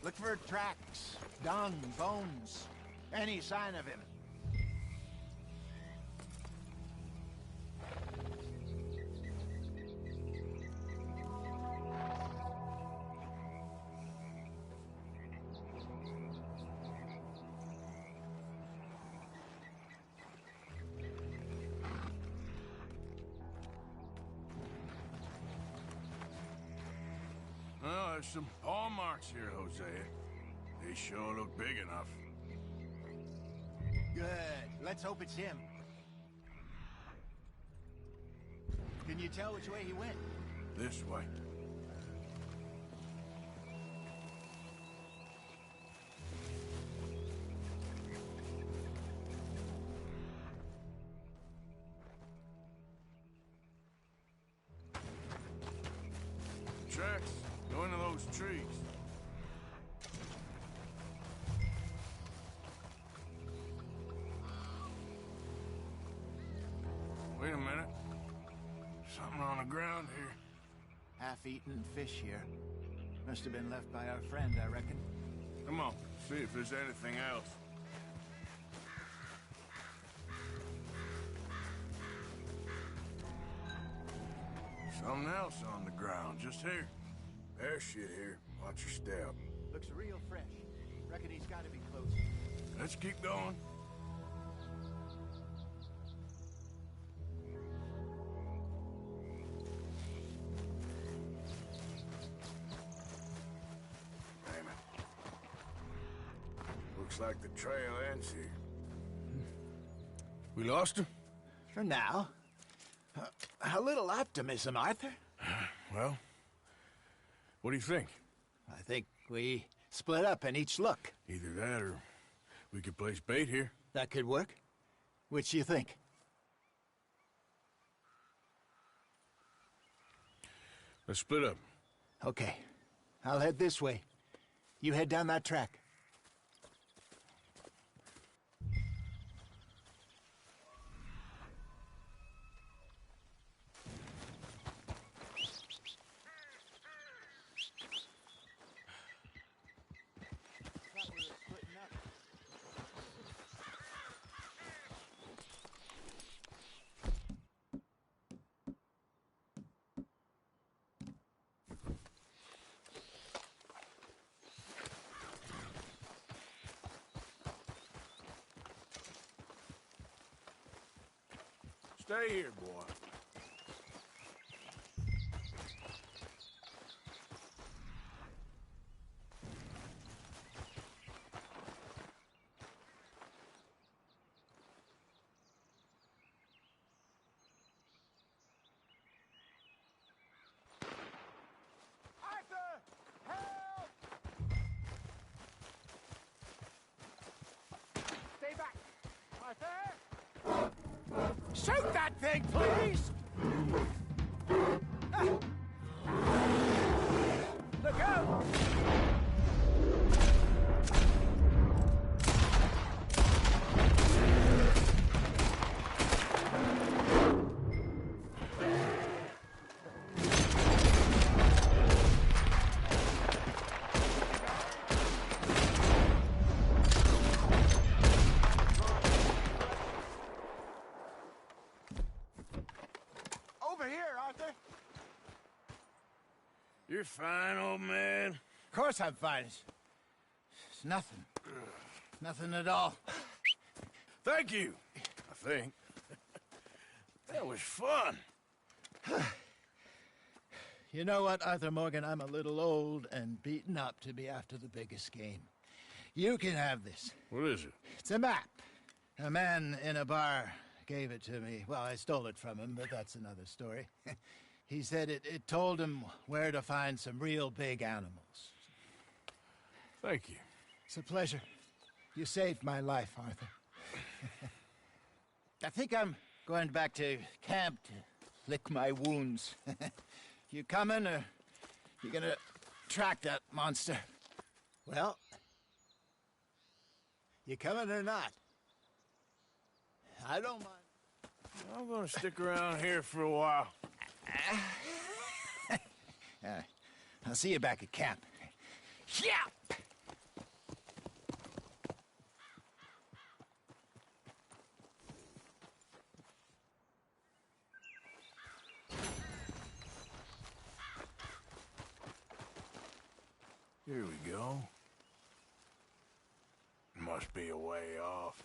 Look for tracks, dung, bones, any sign of him. Well, there's some paw marks here, Hosea. They sure look big enough. Good. Let's hope it's him. Can you tell which way he went? This way. Tracks Wait a minute. Something on the ground here. Half-eaten fish here. Must have been left by our friend, I reckon. Come on, see if there's anything else. Something else on the ground, just here. There's shit here. Watch your step. Looks real fresh. Reckon he's got to be close. Let's keep going. Damn it. Looks like the trail ends here. We lost him? For now. A little optimism, Arthur. Well, what do you think? I think we split up and each look. Either that or we could place bait here. That could work. Which do you think? Let's split up. Okay. I'll head this way. You head down that track. Stay here, boy. Stay back! Arthur! Shoot that thing, please! Look out! Over here, Arthur. You're fine, old man. Of course I'm fine. It's nothing. Nothing at all. Thank you, I think. That was fun. You know what, Arthur Morgan? I'm a little old and beaten up to be after the biggest game. You can have this. What is it? It's a map. A man in a bar gave it to me. Well, I stole it from him, but that's another story. He said it told him where to find some real big animals. Thank you. It's a pleasure. You saved my life, Arthur. I think I'm going back to camp to lick my wounds. You coming, or you gonna track that monster? Well, you coming or not? I don't mind. I'm gonna stick around here for a while. I'll see you back at camp. Yeah! Here we go. Must be a way off.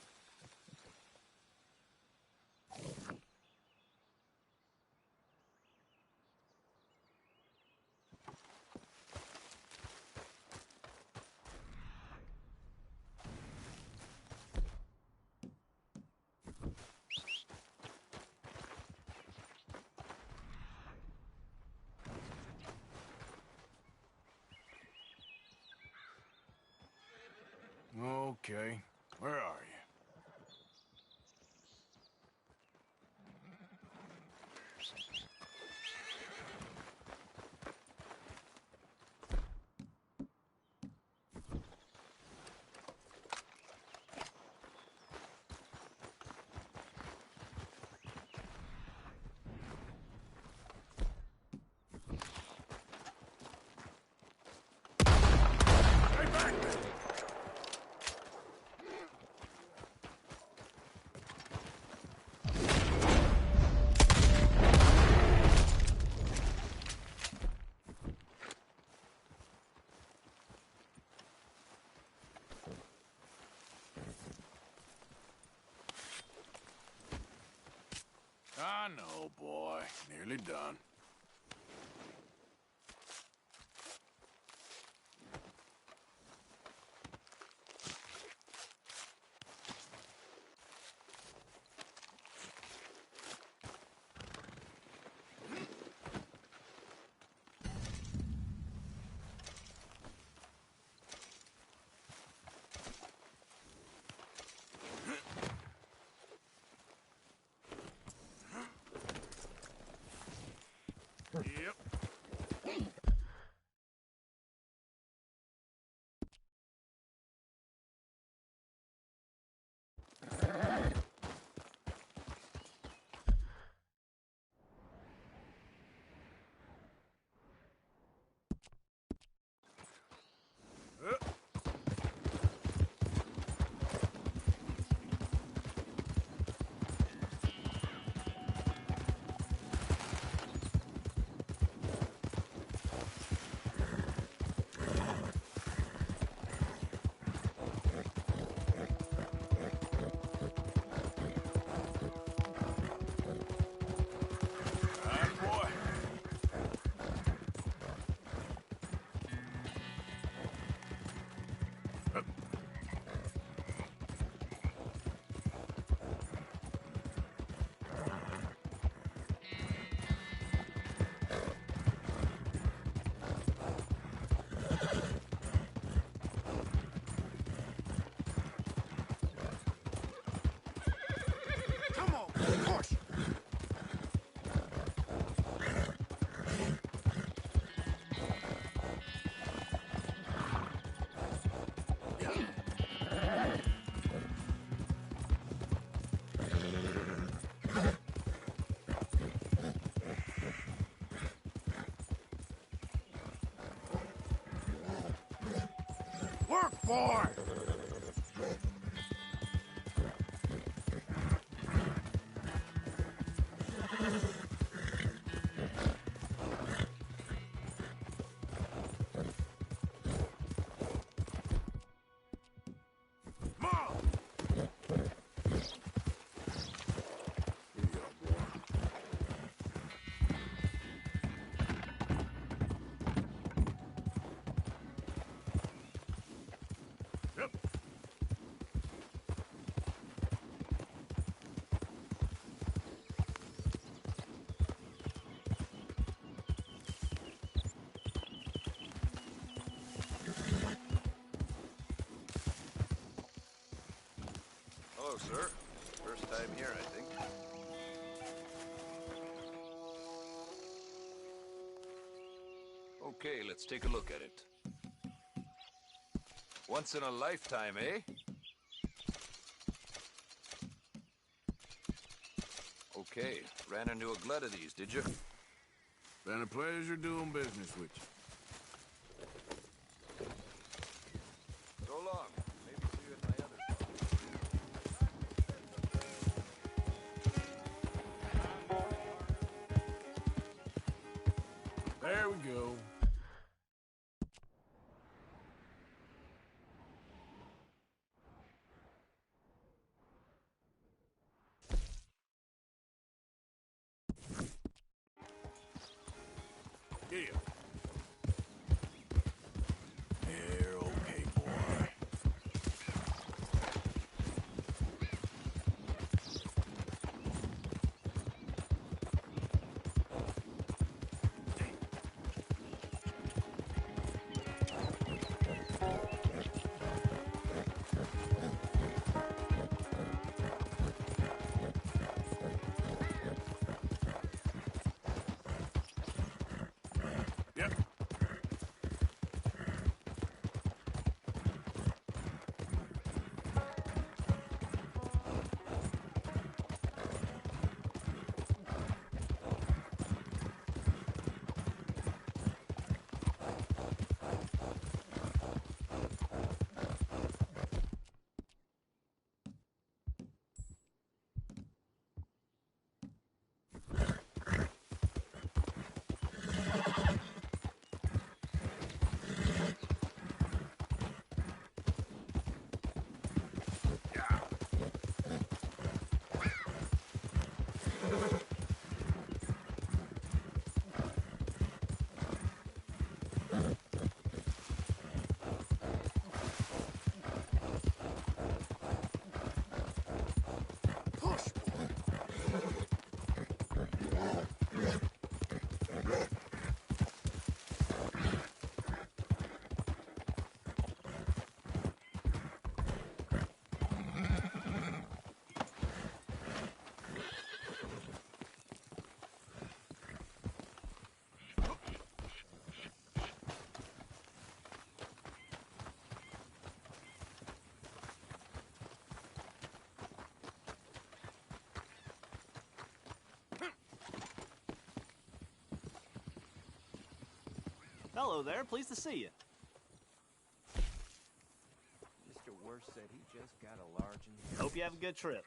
Okay, where are you? I know, boy. Nearly done. Yep. Work, boy! Hello, sir. First time here, I think. Okay, let's take a look at it. Once in a lifetime, eh? Okay, ran into a glut of these, did you? Been a pleasure doing business with you. So long. Maybe see you at my other spot. There we go. Yeah. You're okay, boy. Yep. Hello there, pleased to see you. Mr. Worst said he just got a large inheritance. Hope you have a good trip.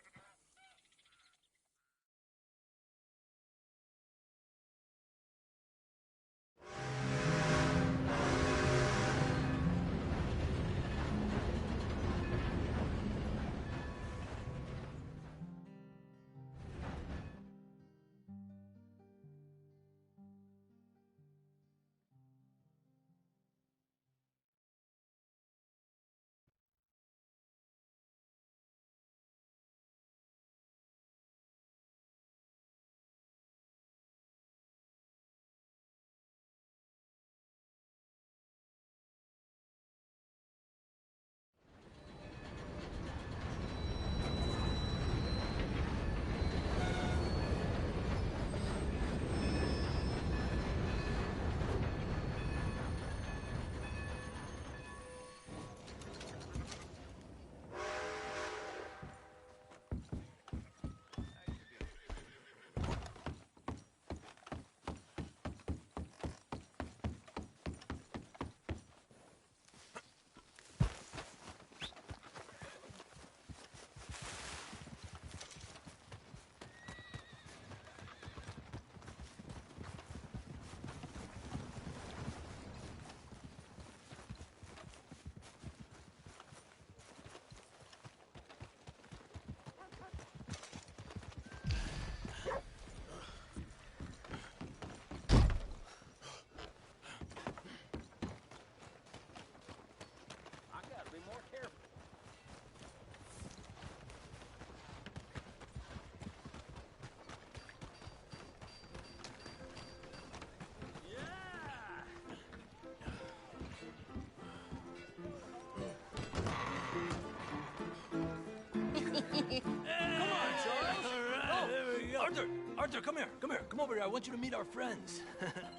Arthur, come here. Come over here. I want you to meet our friends.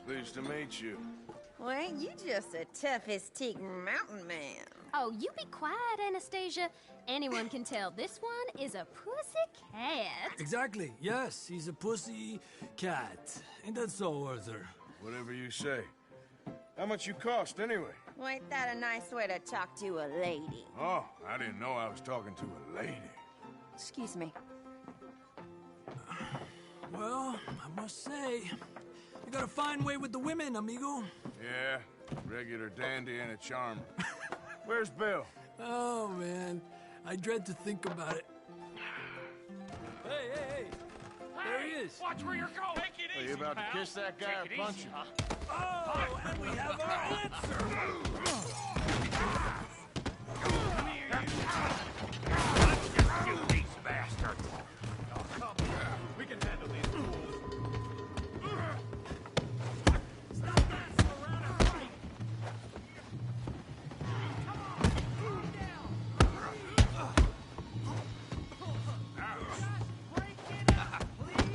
Pleased to meet you. Well, ain't you just the toughest teak mountain man? Oh, you be quiet, Anastasia. Anyone can tell this one is a pussy cat. Exactly. Yes, he's a pussy cat. Ain't that so, Arthur? Whatever you say. How much you cost, anyway? Well, ain't that a nice way to talk to a lady? Oh, I didn't know I was talking to a lady. Excuse me. Well, I must say, you got a fine way with the women, amigo. Yeah, regular dandy and a charmer. Where's Bill? Oh, man. I dread to think about it. Hey! There he is. Watch where you're going. Take it Are easy, you about to pal. kiss that guy Take it or punch easy, him? huh? Oh, and we have our answer. You piece of bastard. Oh, come on. We can handle these fools. Stop dancing around and fight. Come on, calm down. Just break it up, please.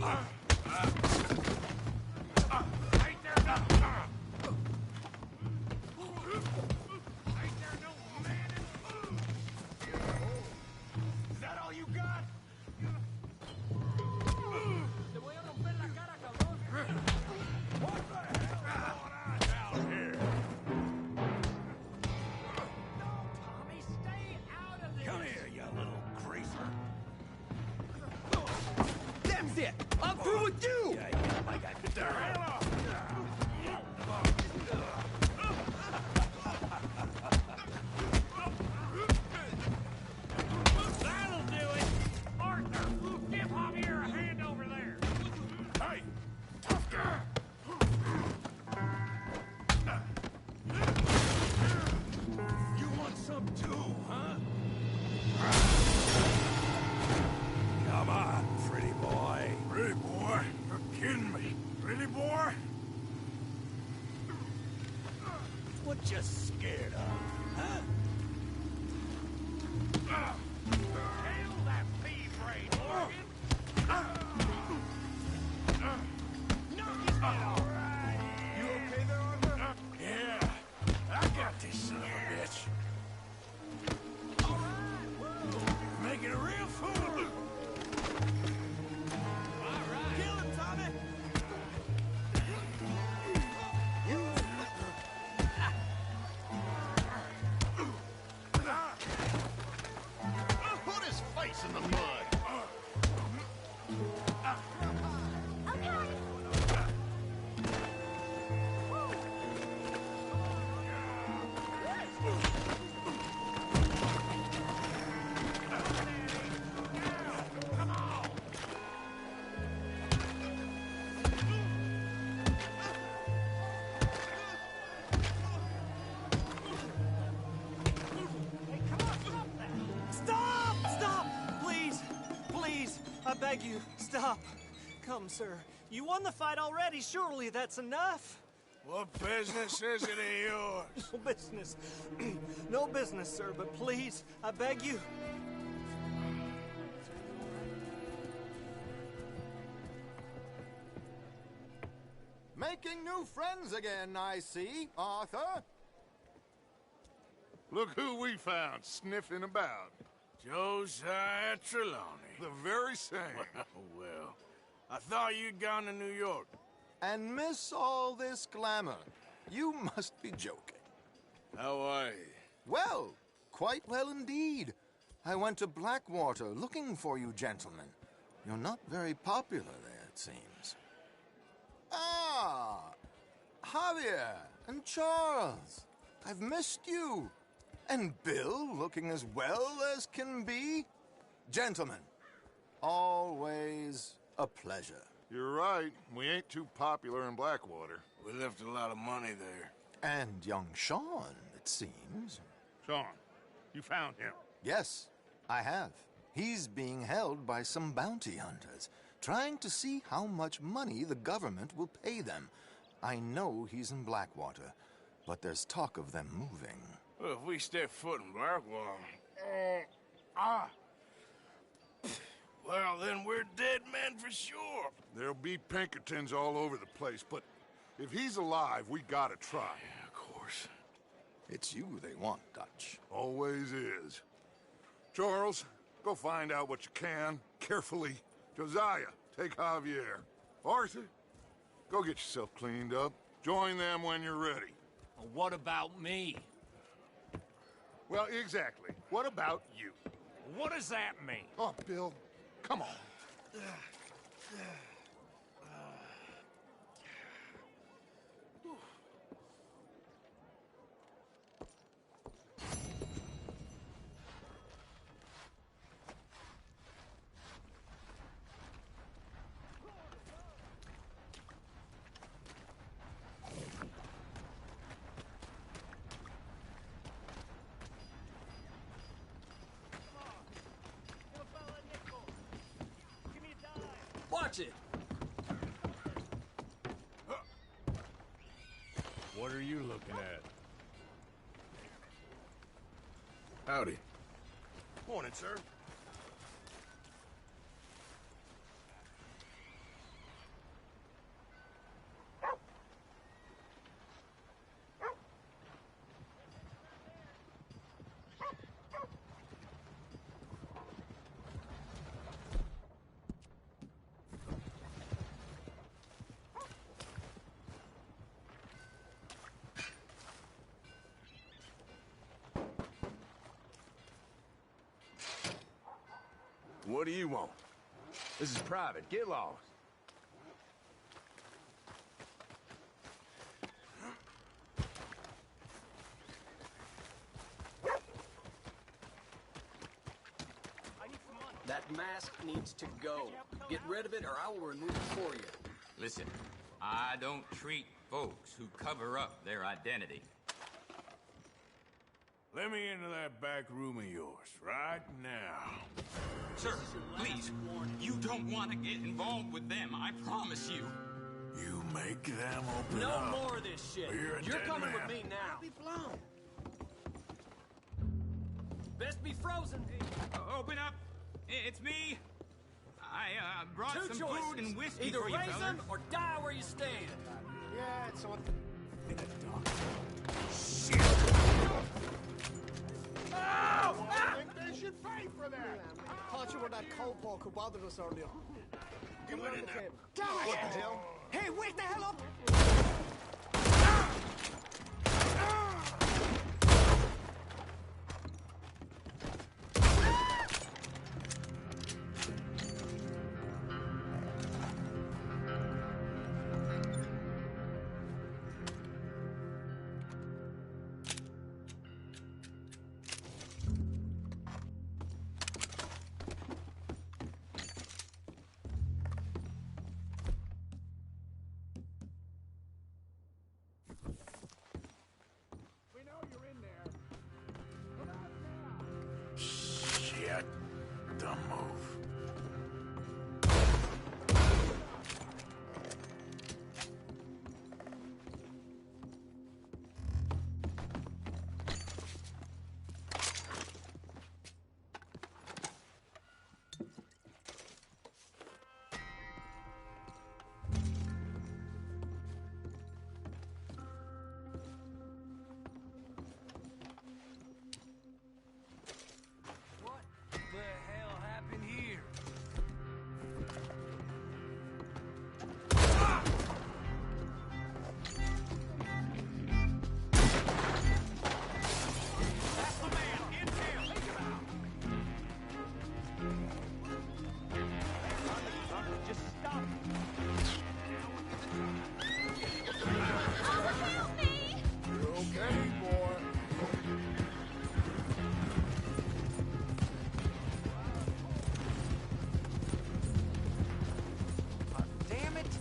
Ain't there no man in Is that all you got? Te voy a romper la cara, cabrón. What the hell is going on down here? No, Tommy, stay out of this. Come here, you little greaser. Them's it. I'm through with you. Yeah, I got the Hell off! That'll do it. Arthur, give Javier a hand over there. Hey, tough guy! You want some too, huh? Come on, pretty boy. Pretty boy, you're kidding me. Pretty boy? beg you, stop. Come, sir. You won the fight already. Surely that's enough. What business is it of yours? No business. No business, sir, but please, I beg you. Making new friends again, I see, Arthur. Look who we found sniffing about. Josiah Trelawney. The very same. Well, I thought you'd gone to New York. And miss all this glamour. You must be joking. How are you? Well, quite well indeed. I went to Blackwater looking for you gentlemen. You're not very popular there, it seems. Ah, Javier and Charles. I've missed you. And Bill looking as well as can be. Gentlemen, always a pleasure. You're right. We ain't too popular in Blackwater. We left a lot of money there. And young Sean, it seems. Sean, you found him? Yes, I have. He's being held by some bounty hunters, trying to see how much money the government will pay them. I know he's in Blackwater, but there's talk of them moving. Well, if we step foot in Blackwater... Well, then we're dead men for sure. There'll be Pinkertons all over the place, but if he's alive, we gotta try. Yeah, of course. It's you they want, Dutch. Always is. Charles, go find out what you can, carefully. Josiah, take Javier. Arthur, go get yourself cleaned up. Join them when you're ready. Well, what about me? Well, exactly. What about you? What does that mean? Oh, Bill, come on. Watch it! What are you looking at? Howdy. Morning, sir. What do you want? This is private. Get lost. That mask needs to go. Get rid of it or I will remove it for you. Listen, I don't treat folks who cover up their identity. Let me into that back room of yours, right now. Sir, please, you don't want to get involved with them, I promise you. You make them open No up. more of this shit. You're coming man. with me now. I'll be blown. Best be frozen. Open up. It's me. I brought Two some choices. food and whiskey Either for you, raise fellas. them or die where you stand. Yeah, it's on. I think they should pay for that. Thought you were that cowpoke who bothered us earlier. Get rid of them. What the hell? Hey, wake the hell up! Just stop. Oh, help me! You're okay, boy. Damn it!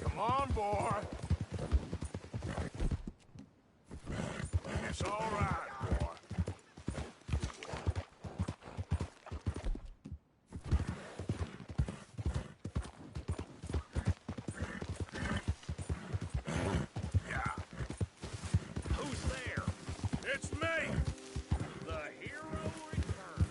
Come on, boy. It's all right, boy. Yeah. Who's there? It's me. The hero returns.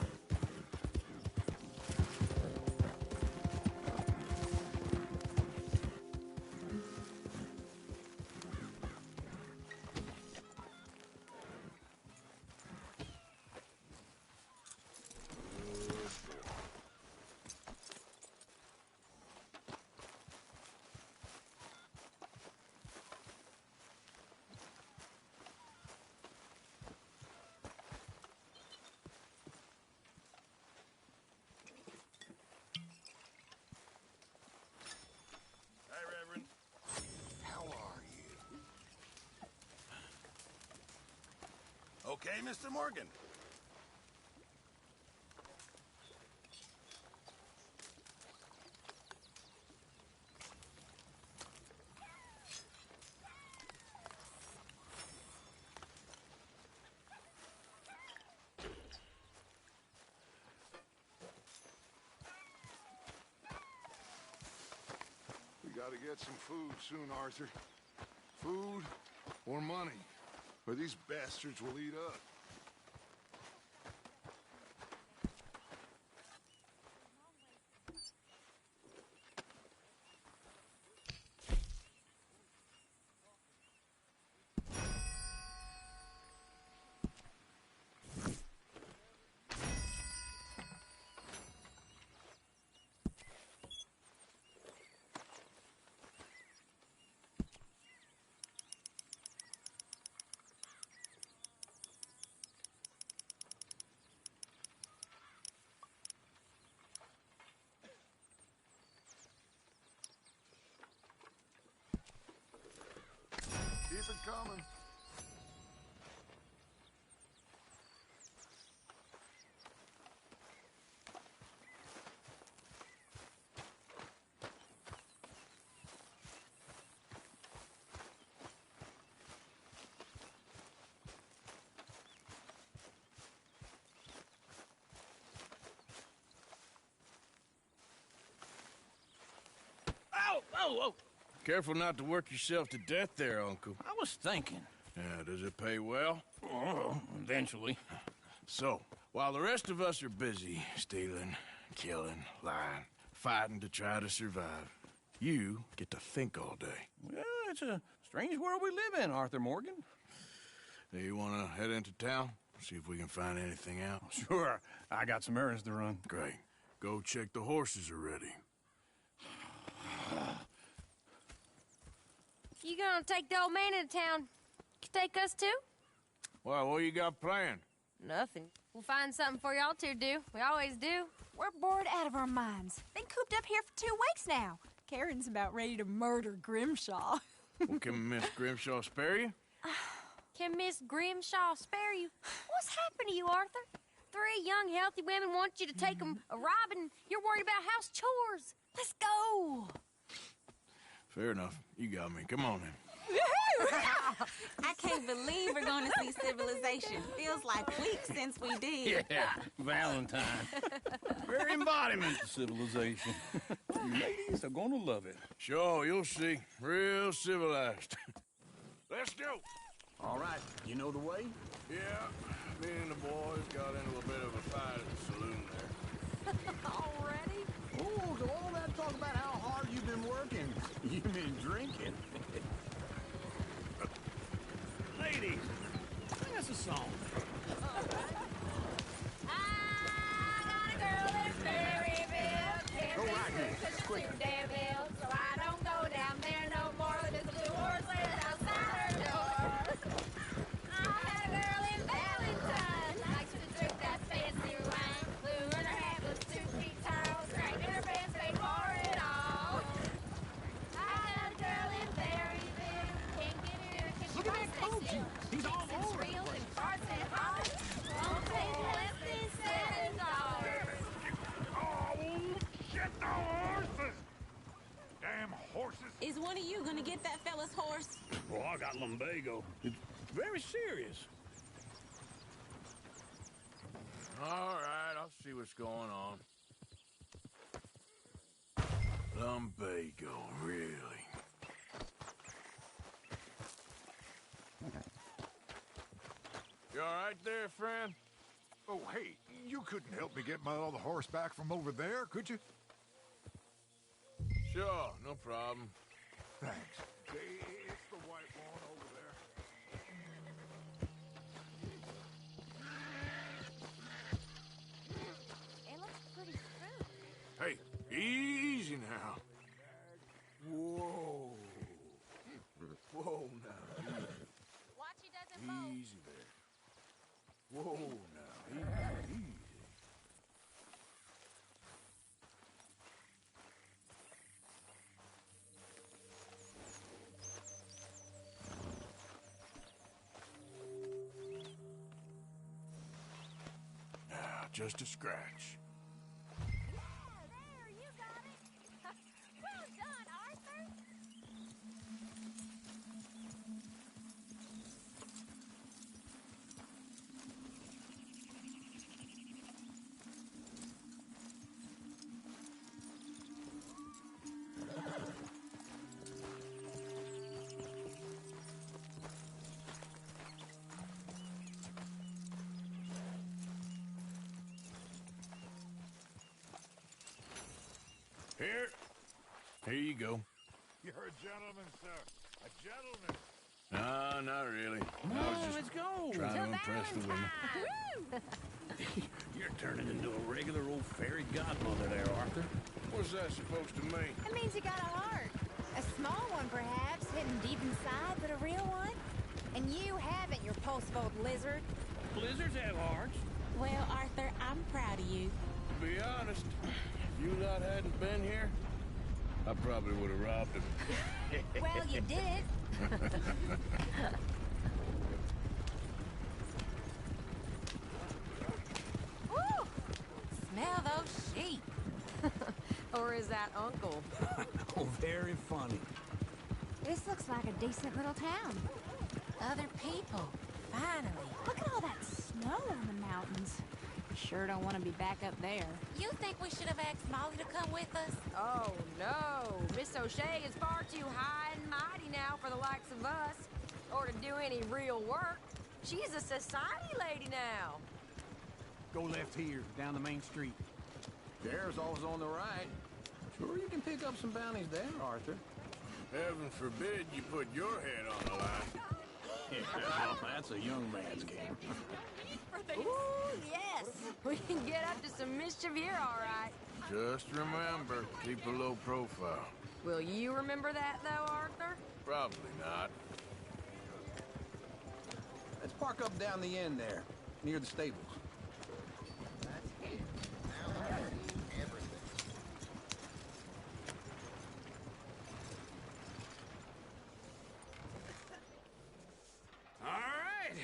Hi, Reverend. How are you? Okay, Mr. Morgan. We gotta get some food soon, Arthur. Food or money, or these bastards will eat up. Keep it coming. Ow! Oh, oh! Careful not to work yourself to death there, Uncle. I was thinking. Yeah, does it pay well? Oh, eventually. So, while the rest of us are busy stealing, killing, lying, fighting to try to survive, you get to think all day. Well, it's a strange world we live in, Arthur Morgan. Hey, you want to head into town? See if we can find anything out? Sure. I got some errands to run. Great. Go check the horses are ready. You gonna take the old man into town? Take us too? Well, what you got planned? Nothing. We'll find something for y'all to do. We always do. We're bored out of our minds. Been cooped up here for 2 weeks now. Karen's about ready to murder Grimshaw. Well, can Miss Grimshaw spare you? Can Miss Grimshaw spare you? What's happened to you, Arthur? 3 young, healthy women want you to take them a robbing. You're worried about house chores. Let's go. Fair enough. You got me. Come on, then. I can't believe we're going to see civilization. Feels like weeks since we did. Yeah, Valentine. Very embodiment of civilization. You ladies are gonna love it. Sure, you'll see. Real civilized. Let's go. All right, you know the way? Yeah, me and the boys got into a bit of a fight at the saloon there. Already? Oh, so all that talk about how hard you've been working, you mean drinking? Ladies, sing us a song. Go right here, quick. So I don't go down there no more. There's a blue horse waiting outside her door. I had a girl in Valentine, likes to drink that fancy wine. Blue in her hat was 2 feet tall, straight in her pants, paid for it all. I had a girl in Berryville, can't get her, can she Look at that coach. He's all over the reels place. and farts and hogs. Won't take less than $7. Shit, the horses! Damn horses! Is one of you gonna get that fella's horse? Well, I got lumbago. It's very serious. All right, I'll see what's going on. Lumbago, really? You all right there, friend? Oh, hey, you couldn't help me get my other horse back from over there, could you? Sure, no problem. Thanks. It's the white one over there. It looks pretty smooth. Hey, easy now. Whoa. Whoa, now. Watch he doesn't move. Easy there. Whoa, now. Easy. Now, just a scratch. There, you got it. Well done, Arthur. Here you go. You're a gentleman, sir. A gentleman. No, not really. Come I was on, just let's go. trying to impress the women. You're turning into a regular old fairy godmother there, Arthur. What's that supposed to mean? It means you got a heart. A small one, perhaps, hidden deep inside, but a real one. And you haven't, you pulse-fold lizard. Blizzards have hearts. Well, Arthur, I'm proud of you. To be honest, if you lot hadn't been here, I probably would have robbed him. Well, you did it. Woo! Smell those sheep. Or is that Uncle? Oh, very funny. This looks like a decent little town. Other people. Finally. Look at all that snow on the mountains. Sure don't want to be back up there. You think we should have asked Molly to come with us? Oh, no. Miss O'Shea is far too high and mighty now for the likes of us. Or to do any real work. She's a society lady now. Go left here, down the main street. There's always on the right. Sure, you can pick up some bounties there, Arthur. Heaven forbid you put your head on the line. Yeah, well, that's a young man's game. Ooh, yes. We can get up to some mischief here, all right. Just remember, keep a low profile. Will you remember that, though, Arthur? Probably not. Let's park up down the end there, near the stables. All right.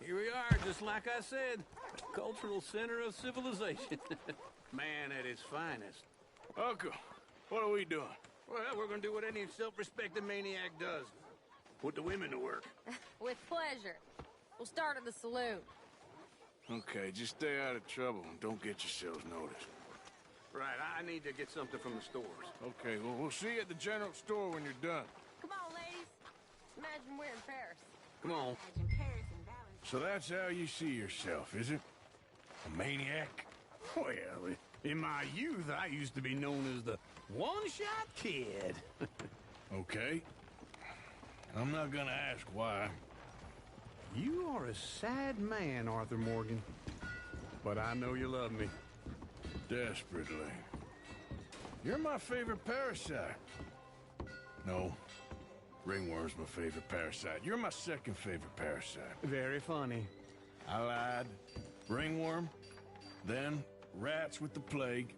Here we are, just like I said. Cultural center of civilization. Man at his finest. Uncle, what are we doing? Well, we're gonna do what any self-respecting maniac does. Put the women to work. With pleasure. We'll start at the saloon. Okay, just stay out of trouble and don't get yourselves noticed. Right, I need to get something from the stores. Okay, well, we'll see you at the general store when you're done. Come on, ladies. Imagine we're in Paris. Come on. Imagine Paris and Valentine. So that's how you see yourself, is it? A maniac? Well, in my youth, I used to be known as the one-shot kid. Okay. I'm not gonna ask why. You are a sad man, Arthur Morgan. But I know you love me. Desperately. You're my favorite parasite. No. Ringworm's my favorite parasite. You're my second favorite parasite. Very funny. I lied. Ringworm, then rats with the plague,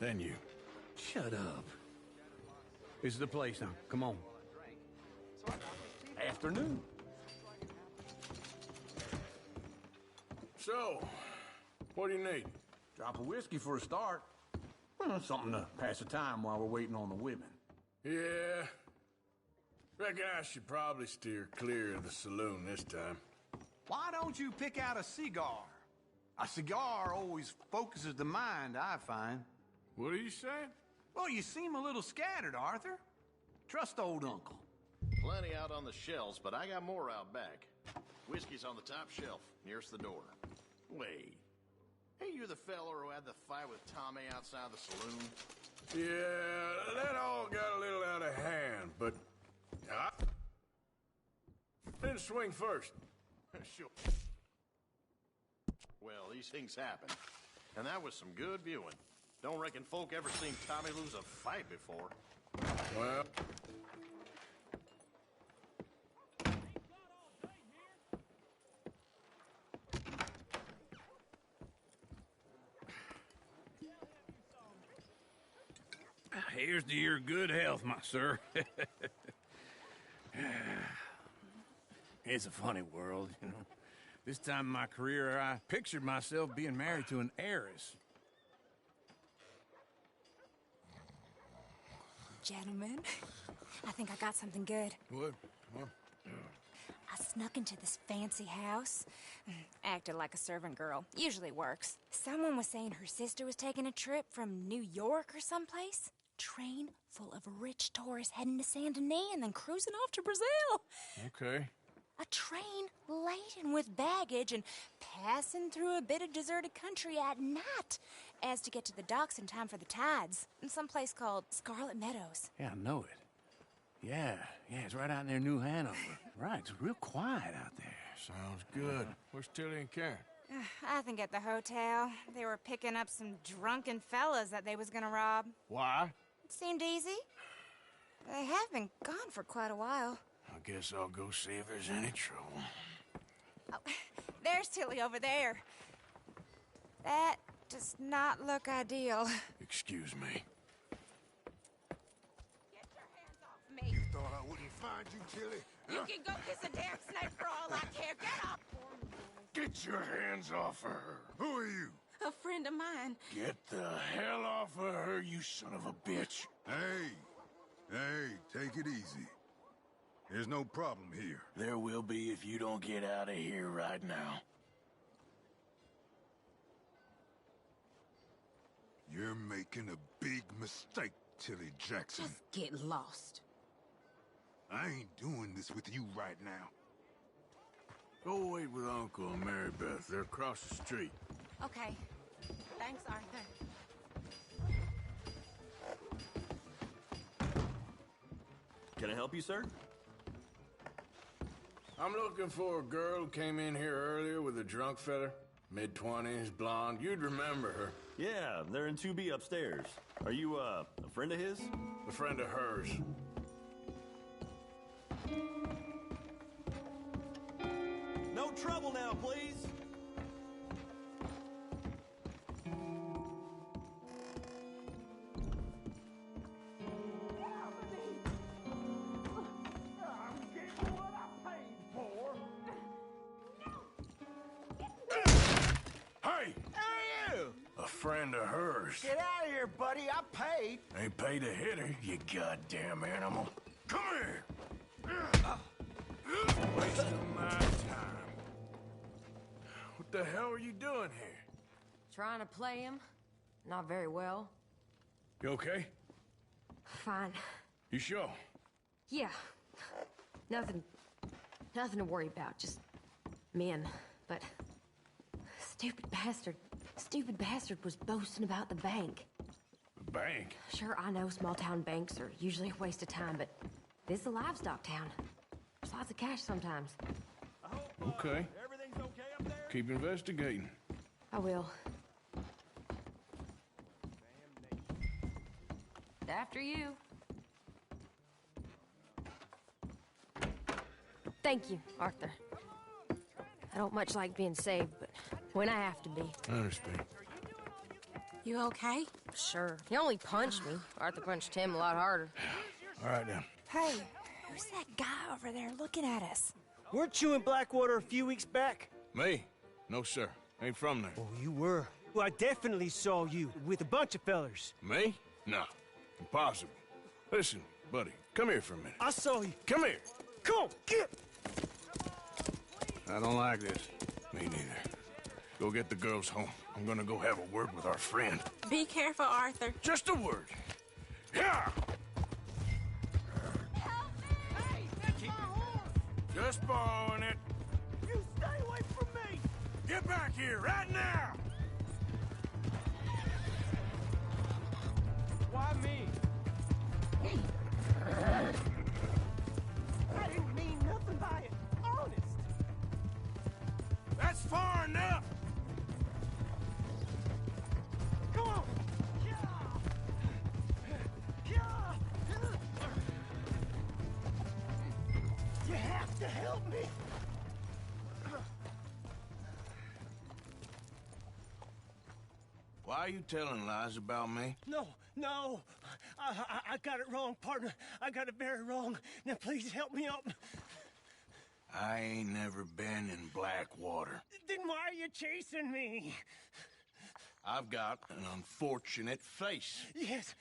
then you. Shut up. This is the place now. Come on. Afternoon. So, what do you need? Drop of whiskey for a start. Well, something to pass the time while we're waiting on the women. Yeah. Reckon I should probably steer clear of the saloon this time. Why don't you pick out a cigar? A cigar always focuses the mind, I find. What are you saying? Well, you seem a little scattered, Arthur. Trust old uncle. Plenty out on the shelves, but I got more out back. Whiskey's on the top shelf, nearest the door. Wait. Hey, you the fella who had the fight with Tommy outside the saloon? Yeah, that all got a little out of hand, but I didn't swing first. Sure. Well, these things happen. And that was some good viewing. Don't reckon folk ever seen Tommy lose a fight before. Well... Here's to your good health, my sir. It's a funny world, you know. This time in my career, I pictured myself being married to an heiress. Gentlemen, I think I got something good. What? I snuck into this fancy house. Acted like a servant girl. Usually works. Someone was saying her sister was taking a trip from New York or someplace. Train full of rich tourists heading to Saint Denis and then cruising off to Brazil. Okay. A train laden with baggage and passing through a bit of deserted country at night as to get to the docks in time for the tides in some place called Scarlet Meadows. Yeah, I know it. Yeah, it's right out near New Hanover. Right, it's real quiet out there. Sounds good. Where's Tilly and Karen? I think at the hotel. They were picking up some drunken fellas that they was gonna rob. Why? It seemed easy. They have been gone for quite a while. I guess I'll go see if there's any trouble. Oh, there's Tilly over there. That does not look ideal. Excuse me. Get your hands off me. You thought I wouldn't find you, Tilly? You can go kiss a damn snake for all I care. Get off! Get your hands off of her. Who are you? A friend of mine. Get the hell off of her, you son of a bitch. Hey, take it easy. There's no problem here. There will be if you don't get out of here right now. You're making a big mistake, Tilly Jackson. Just get lost. I ain't doing this with you right now. Go wait with Uncle and Mary Beth. They're across the street. Okay. Thanks, Arthur. Can I help you, sir? I'm looking for a girl who came in here earlier with a drunk fella. Mid-20s, blonde. You'd remember her. Yeah, they're in 2B upstairs. Are you, a friend of his? A friend of hers. No trouble now, please. Friend of hers. Get out of here, buddy. I paid. Ain't paid to hit her, you goddamn animal. Come here. Wasting my time. What the hell are you doing here? Trying to play him. Not very well. You okay? Fine. You sure? Yeah. Nothing to worry about. Just men, but stupid bastard was boasting about the bank. The bank? Sure, I know small town banks are usually a waste of time, but this is a livestock town. There's lots of cash sometimes. Okay. Keep investigating. I will. After you. Thank you, Arthur. I don't much like being saved, but when I have to be. I understand. You okay? Sure. He only punched me. Arthur punched him a lot harder. All right, then. Hey, who's that guy over there looking at us? Weren't you in Blackwater a few weeks back? Me? No, sir. Ain't from there. Oh, you were. Well, I definitely saw you with a bunch of fellers. Me? No. Impossible. Listen, buddy, come here for a minute. I saw you. Come here. Come on, get! I don't like this. Me neither. Go get the girls home. I'm gonna go have a word with our friend. Be careful, Arthur. Just a word. Yeah! Hey, that's my horse! Just borrowing it. You stay away from me! Get back here right now! Why me? I didn't mean nothing by it. Honest. That's far enough! Come on! You have to help me! Why are you telling lies about me? No. I got it wrong, partner. I got it very wrong. Now, please help me out. I ain't never been in Blackwater. Then why are you chasing me? I've got an unfortunate face. Yes,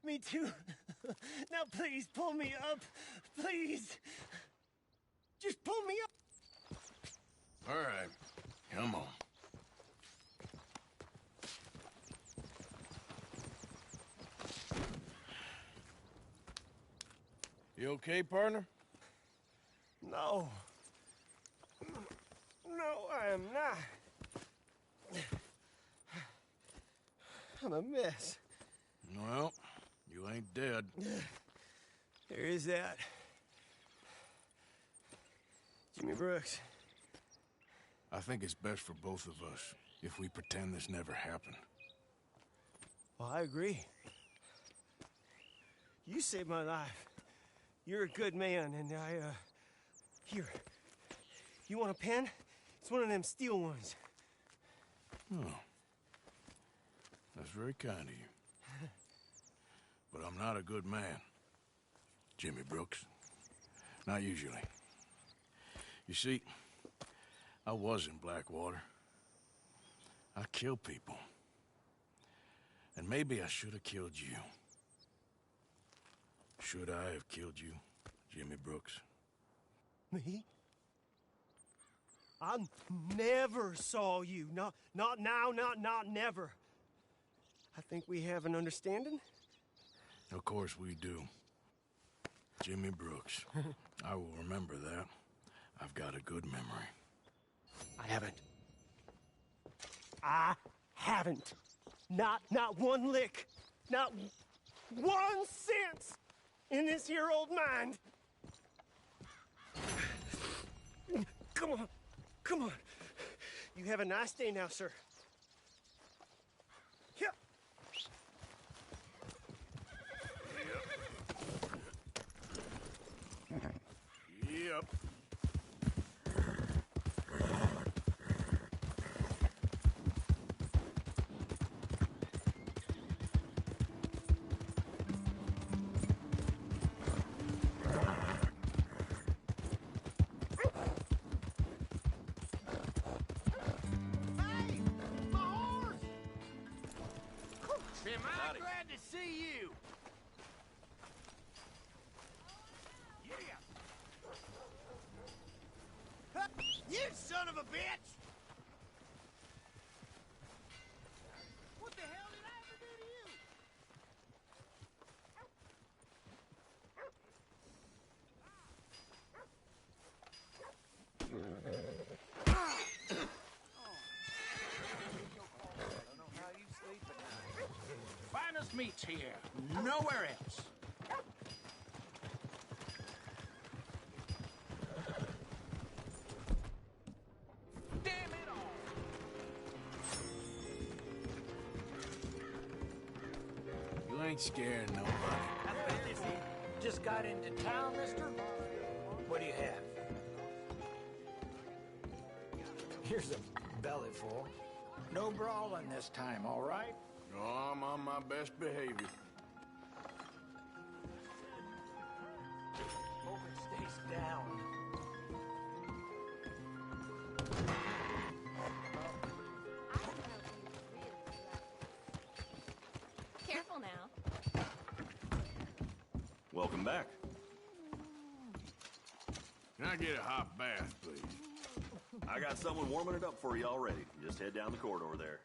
me too. Now, please, pull me up. Please. Just pull me up. All right, come on. You okay, partner? No. No, I am not. I'm a mess. Well, you ain't dead. There is that. Jimmy Brooks. I think it's best for both of us if we pretend this never happened. Well, I agree. You saved my life. You're a good man, and here. You want a pen? It's one of them steel ones. Oh. That's very kind of you. But I'm not a good man, Jimmy Brooks. Not usually. You see, I was in Blackwater. I kill people. And maybe I should have killed you. Should I have killed you, Jimmy Brooks? Me? I never saw you. Not now, not never. I think we have an understanding? Of course we do. Jimmy Brooks. I will remember that. I've got a good memory. I haven't. Not one lick. Not 1 cent in this here old mind. Come on. You have a nice day now, sir. Yeah. Yep. Am I glad to see you? Yeah. You son of a bitch! What the hell did I ever do to you? meets here. Nowhere else. Damn it all! You ain't scaring nobody. I bet if you just got into town, mister. What do you have? Here's a bellyful. No brawling this time, all right? Oh, I'm on my best behavior. Hope it stays down. Careful now. Welcome back. Can I get a hot bath, please? I got someone warming it up for you already. Just head down the corridor there.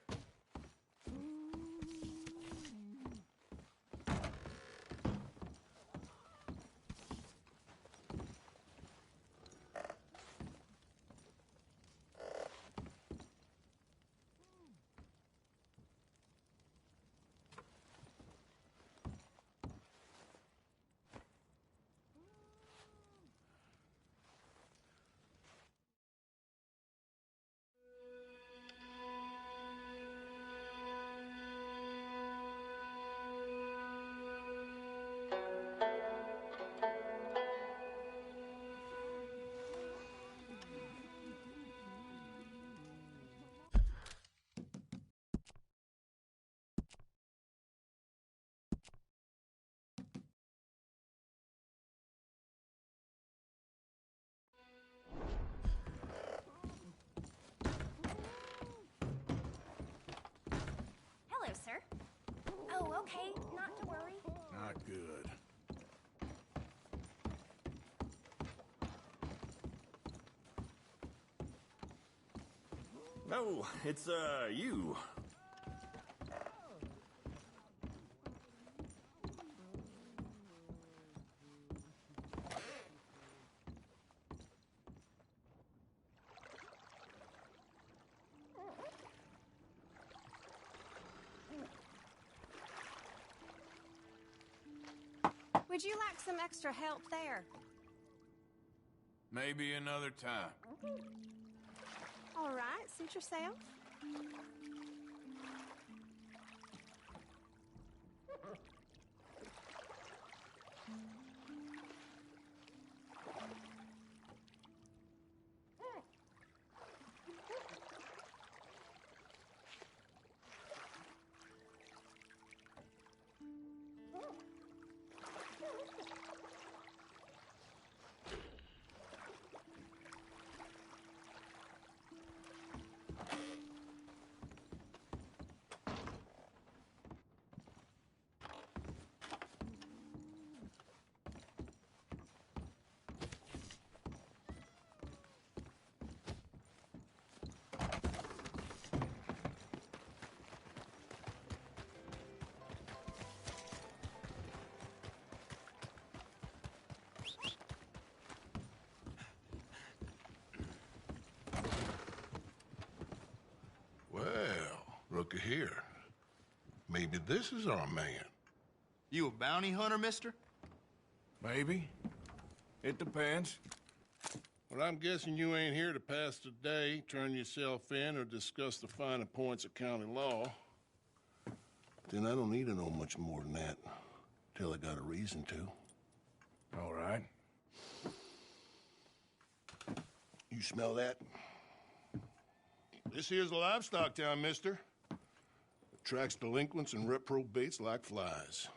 Hello, sir. Oh, okay. Not to worry. Not good. No, it's, you. Would you like some extra help there? Maybe another time. All right, suit yourself. Looky here. Maybe this is our man. You a bounty hunter, mister? Maybe. It depends. Well, I'm guessing you ain't here to pass the day, turn yourself in, or discuss the finer points of county law. Then I don't need to know much more than that, till I got a reason to. All right. You smell that? This here's a livestock town, mister. Attracts delinquents and reprobates like flies.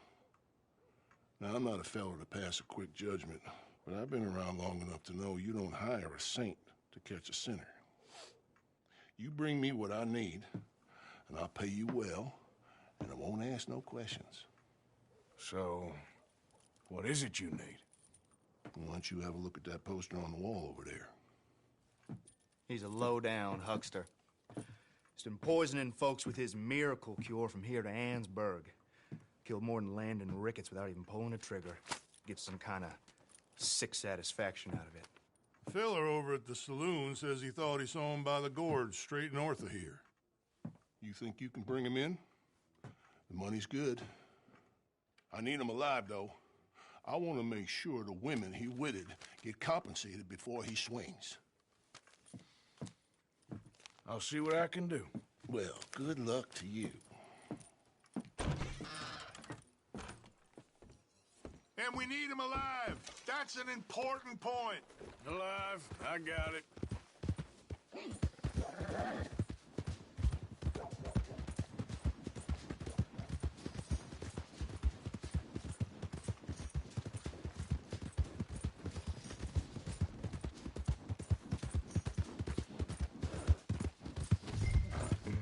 Now, I'm not a fellow to pass a quick judgment, but I've been around long enough to know you don't hire a saint to catch a sinner. You bring me what I need, and I'll pay you well, and I won't ask no questions. So, what is it you need? Why don't you have a look at that poster on the wall over there? He's a low-down huckster. He's been poisoning folks with his miracle cure from here to Annesburg. Killed more than Landon Ricketts without even pulling a trigger. Gets some kind of sick satisfaction out of it. Feller over at the saloon says he thought he saw him by the gorge straight north of here. You think you can bring him in? The money's good. I need him alive, though. I want to make sure the women he witted get compensated before he swings. I'll see what I can do. Well, good luck to you. And we need him alive. That's an important point. Alive, I got it.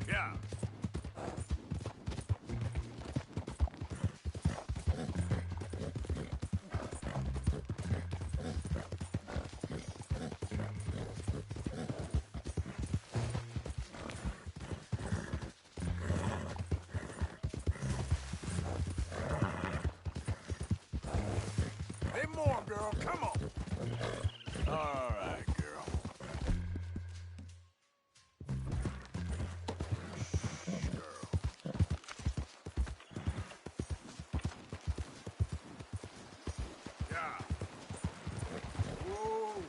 Yeah. Hey, more, girl. Come on. All right, girl. Yeah. Whoa.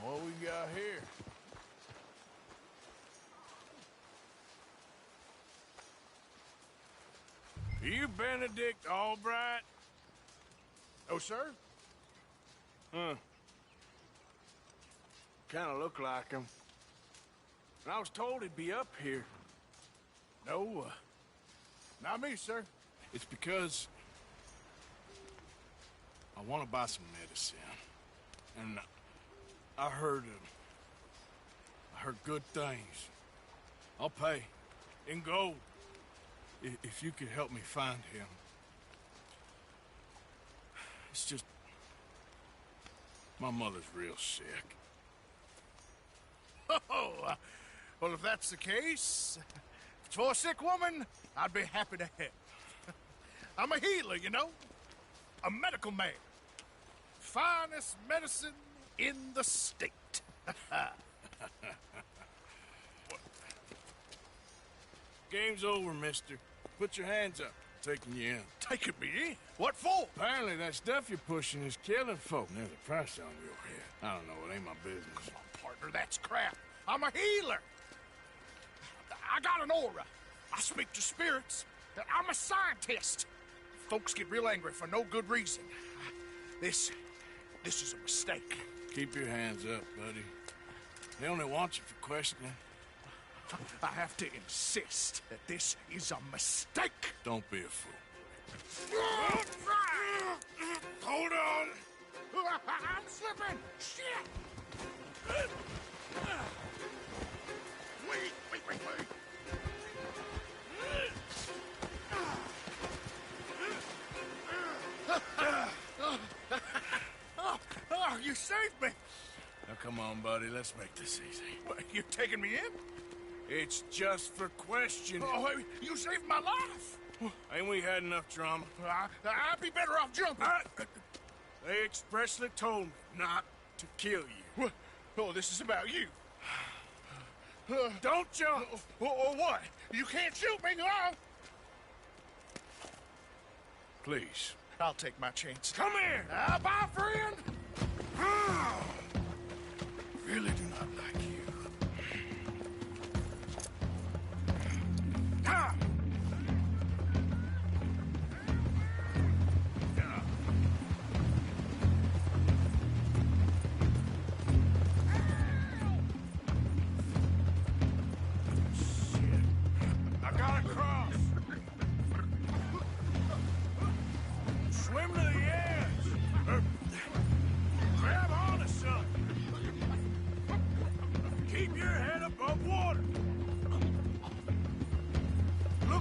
What we got here? Are you Benedict Albright? Oh, sir? Huh. Kind of look like him. And I was told he'd be up here. No, not me, sir. It's because I want to buy some medicine. And I heard good things. I'll pay in gold if you could help me find him. It's just my mother's real sick. Oh, well, if that's the case, if it's for a sick woman, I'd be happy to help. I'm a healer, you know, a medical man. Finest medicine in the state. Game's over, mister. Put your hands up. I'm taking you in. Taking me in? What for? Apparently that stuff you're pushing is killing folk. There's a price on your head. I don't know. It ain't my business. Come on, partner. That's crap. I'm a healer. I got an aura. I speak to spirits. I'm a scientist. Folks get real angry for no good reason. This is a mistake. Keep your hands up, buddy. They only want you for questioning. I have to insist that this is a mistake. Don't be a fool. Hold on. I'm slipping. Shit. Wait. Oh, you saved me. Now, come on, buddy. Let's make this easy. What, you're taking me in? It's just for questioning. Oh, you saved my life. Ain't we had enough drama? I'd be better off jumping. They expressly told me not to kill you. Oh, this is about you. Don't jump. Or what? You can't shoot me, no. Please. I'll take my chance. Come here. Bye, friend. Really do not like you.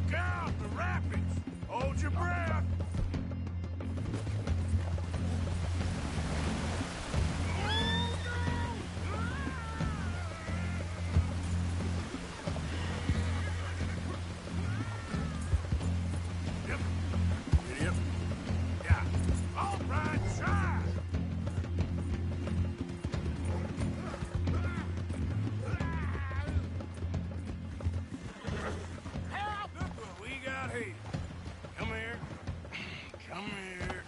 Look out, the rapids! Hold your breath! Yep. Idiot. Yeah. All right, try! Help! Look what we got here. Come here. Come here.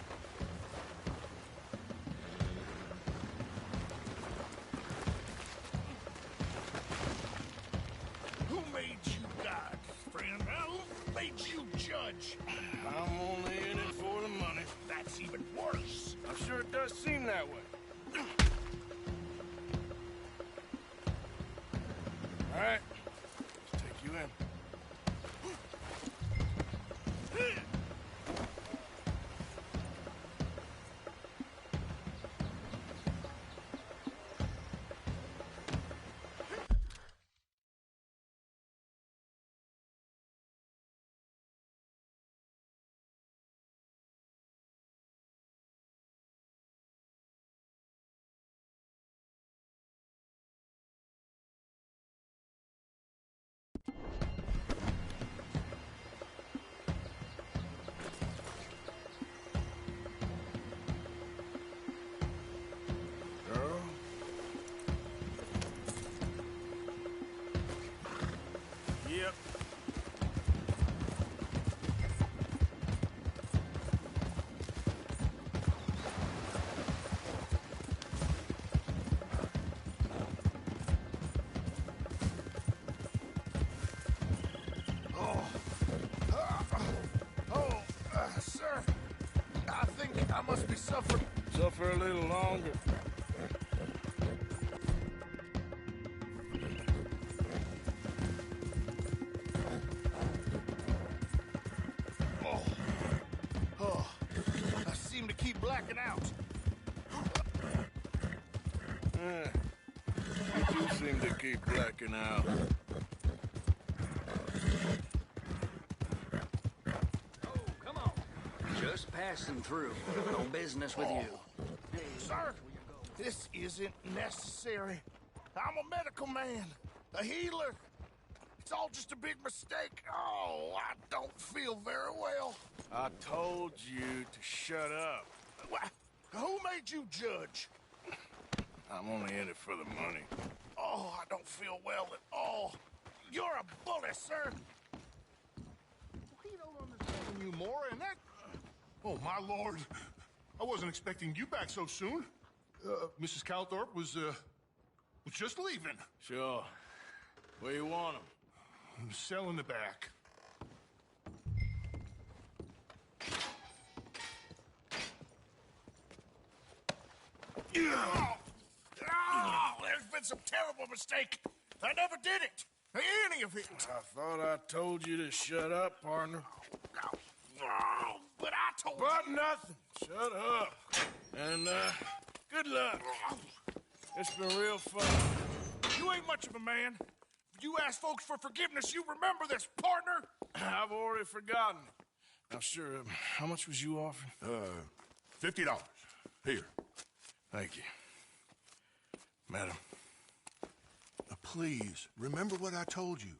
Who made you God, friend? Who made you judge? I'm only in it for the money. That's even worse. I'm sure it does seem that way. All right. Let's take you in. Girl. Yep. Sir, I think I must be suffering. Suffer a little longer. I seem to keep blacking out. You do seem to keep blacking out. Just passing through. No business with you. Sir, this isn't necessary. I'm a medical man, a healer. It's all just a big mistake. Oh, I don't feel very well. I told you to shut up. Who made you judge? I'm only in it for the money. Oh, I don't feel well at all. You're a bully, sir. We don't understand you more, and that... Oh, my lord. I wasn't expecting you back so soon. Mrs. Calthorpe was just leaving. Sure. Where you want him? Cell in the back. There's been some terrible mistake. I never did it. Any of it. I thought I told you to shut up, partner. But I told you. Nothing. Shut up. And, good luck. It's been real fun. You ain't much of a man. If you ask folks for forgiveness, you remember this, partner. I've already forgotten. Now, sure, how much was you offering? $50. Here. Thank you. Madam. Now, please, remember what I told you.